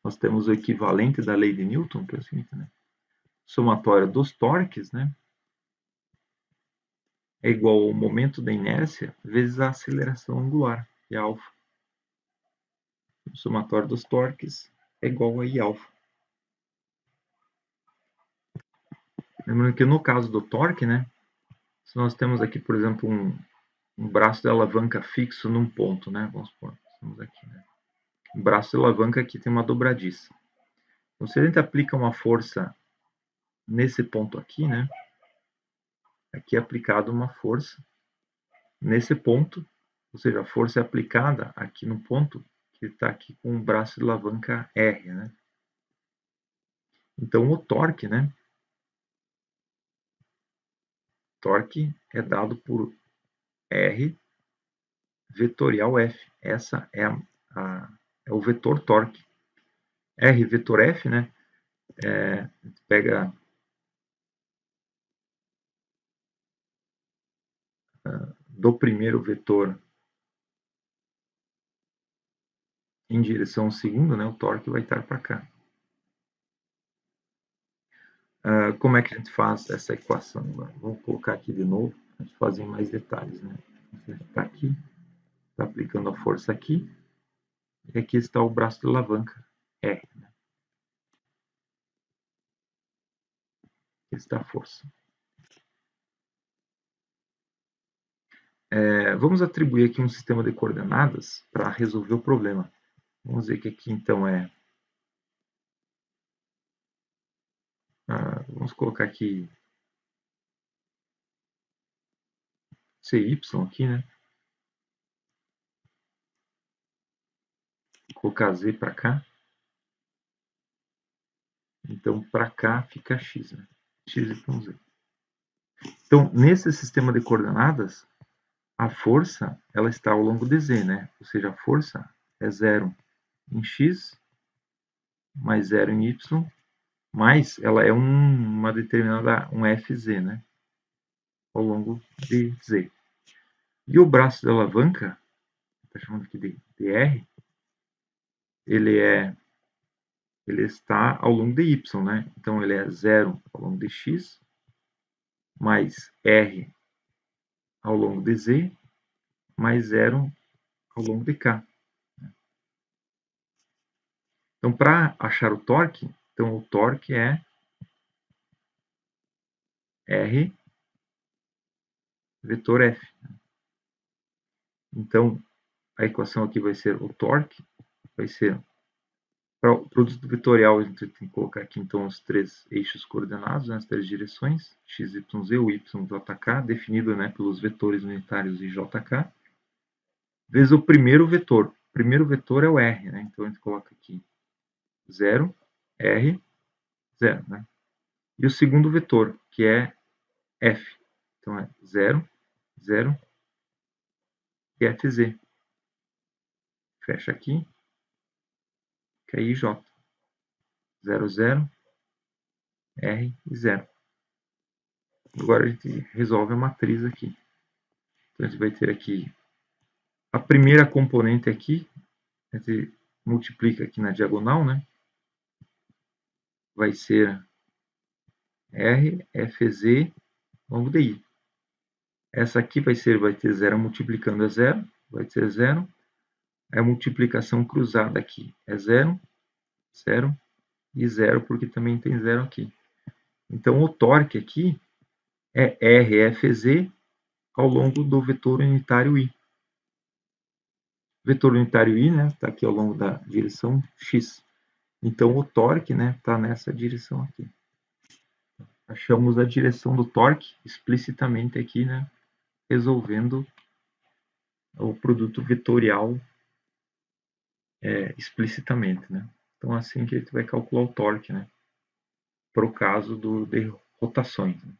Nós temos o equivalente da lei de Newton, que é o seguinte, né? Somatório dos torques, né? É igual ao momento da inércia vezes a aceleração angular, que é alfa. O somatório dos torques é igual a I alfa. Lembrando que no caso do torque, né? Se nós temos aqui, por exemplo, um braço de alavanca fixo num ponto, né? Vamos supor, estamos aqui, né? Um braço de alavanca aqui tem uma dobradiça. Então, se a gente aplica uma força nesse ponto aqui, né? Aqui é aplicada uma força nesse ponto, ou seja, a força é aplicada aqui no ponto que está aqui com o braço de alavanca R, né? Então, o torque, né? Torque é dado por R vetorial F. Essa é, é o vetor torque. R vetor F, né? Pega do primeiro vetor em direção ao segundo, né? O torque vai estar para cá. como é que a gente faz essa equação agora? Vamos colocar aqui de novo, para a gente fazer em mais detalhes, né? A gente está aqui, está aplicando a força aqui, e aqui está o braço de alavanca, R. Né? Aqui está a força. Vamos atribuir aqui um sistema de coordenadas para resolver o problema. Vamos dizer que aqui então vamos colocar aqui CY aqui, né? Vou colocar Z para cá. Então, para cá fica X, né? X, Y, Z. Então, nesse sistema de coordenadas, a força ela está ao longo de Z, né? Ou seja, a força é 0 em X, mais 0 em Y, mais ela é uma determinada, um FZ, né? Ao longo de Z. E o braço da alavanca, está chamando aqui de R, ele está ao longo de Y, né? Então, ele é 0 ao longo de X, mais R ao longo de Z, mais 0 ao longo de K. Então, para achar o torque, então o torque é R vetor F. Então, a equação aqui vai ser o torque, vai ser, para o produto vetorial, a gente tem que colocar aqui então os três eixos coordenados, né, as três direções, x, y, z, o y, jk, definido, né, pelos vetores unitários de jk, vezes o primeiro vetor. O primeiro vetor é o R, né, então a gente coloca aqui 0, R, 0. Né? E o segundo vetor, que é F. Então é 0, 0 e FZ. Fecha aqui, que é IJ. 0, 0, R e 0. Agora a gente resolve a matriz aqui. Então a gente vai ter aqui a primeira componente aqui, a gente multiplica aqui na diagonal, né? Vai ser R, FZ, longo de I. Essa aqui vai ter 0 multiplicando a 0, vai ser 0. A multiplicação cruzada aqui é 0, 0 e 0, porque também tem 0 aqui. Então, o torque aqui é RFZ ao longo do vetor unitário I. O vetor unitário I, né, está aqui ao longo da direção X. Então, o torque, né, está nessa direção aqui. Achamos a direção do torque explicitamente aqui, né, resolvendo o produto vetorial explicitamente, né. Então, assim que a gente vai calcular o torque, né, para o caso de rotações. Né?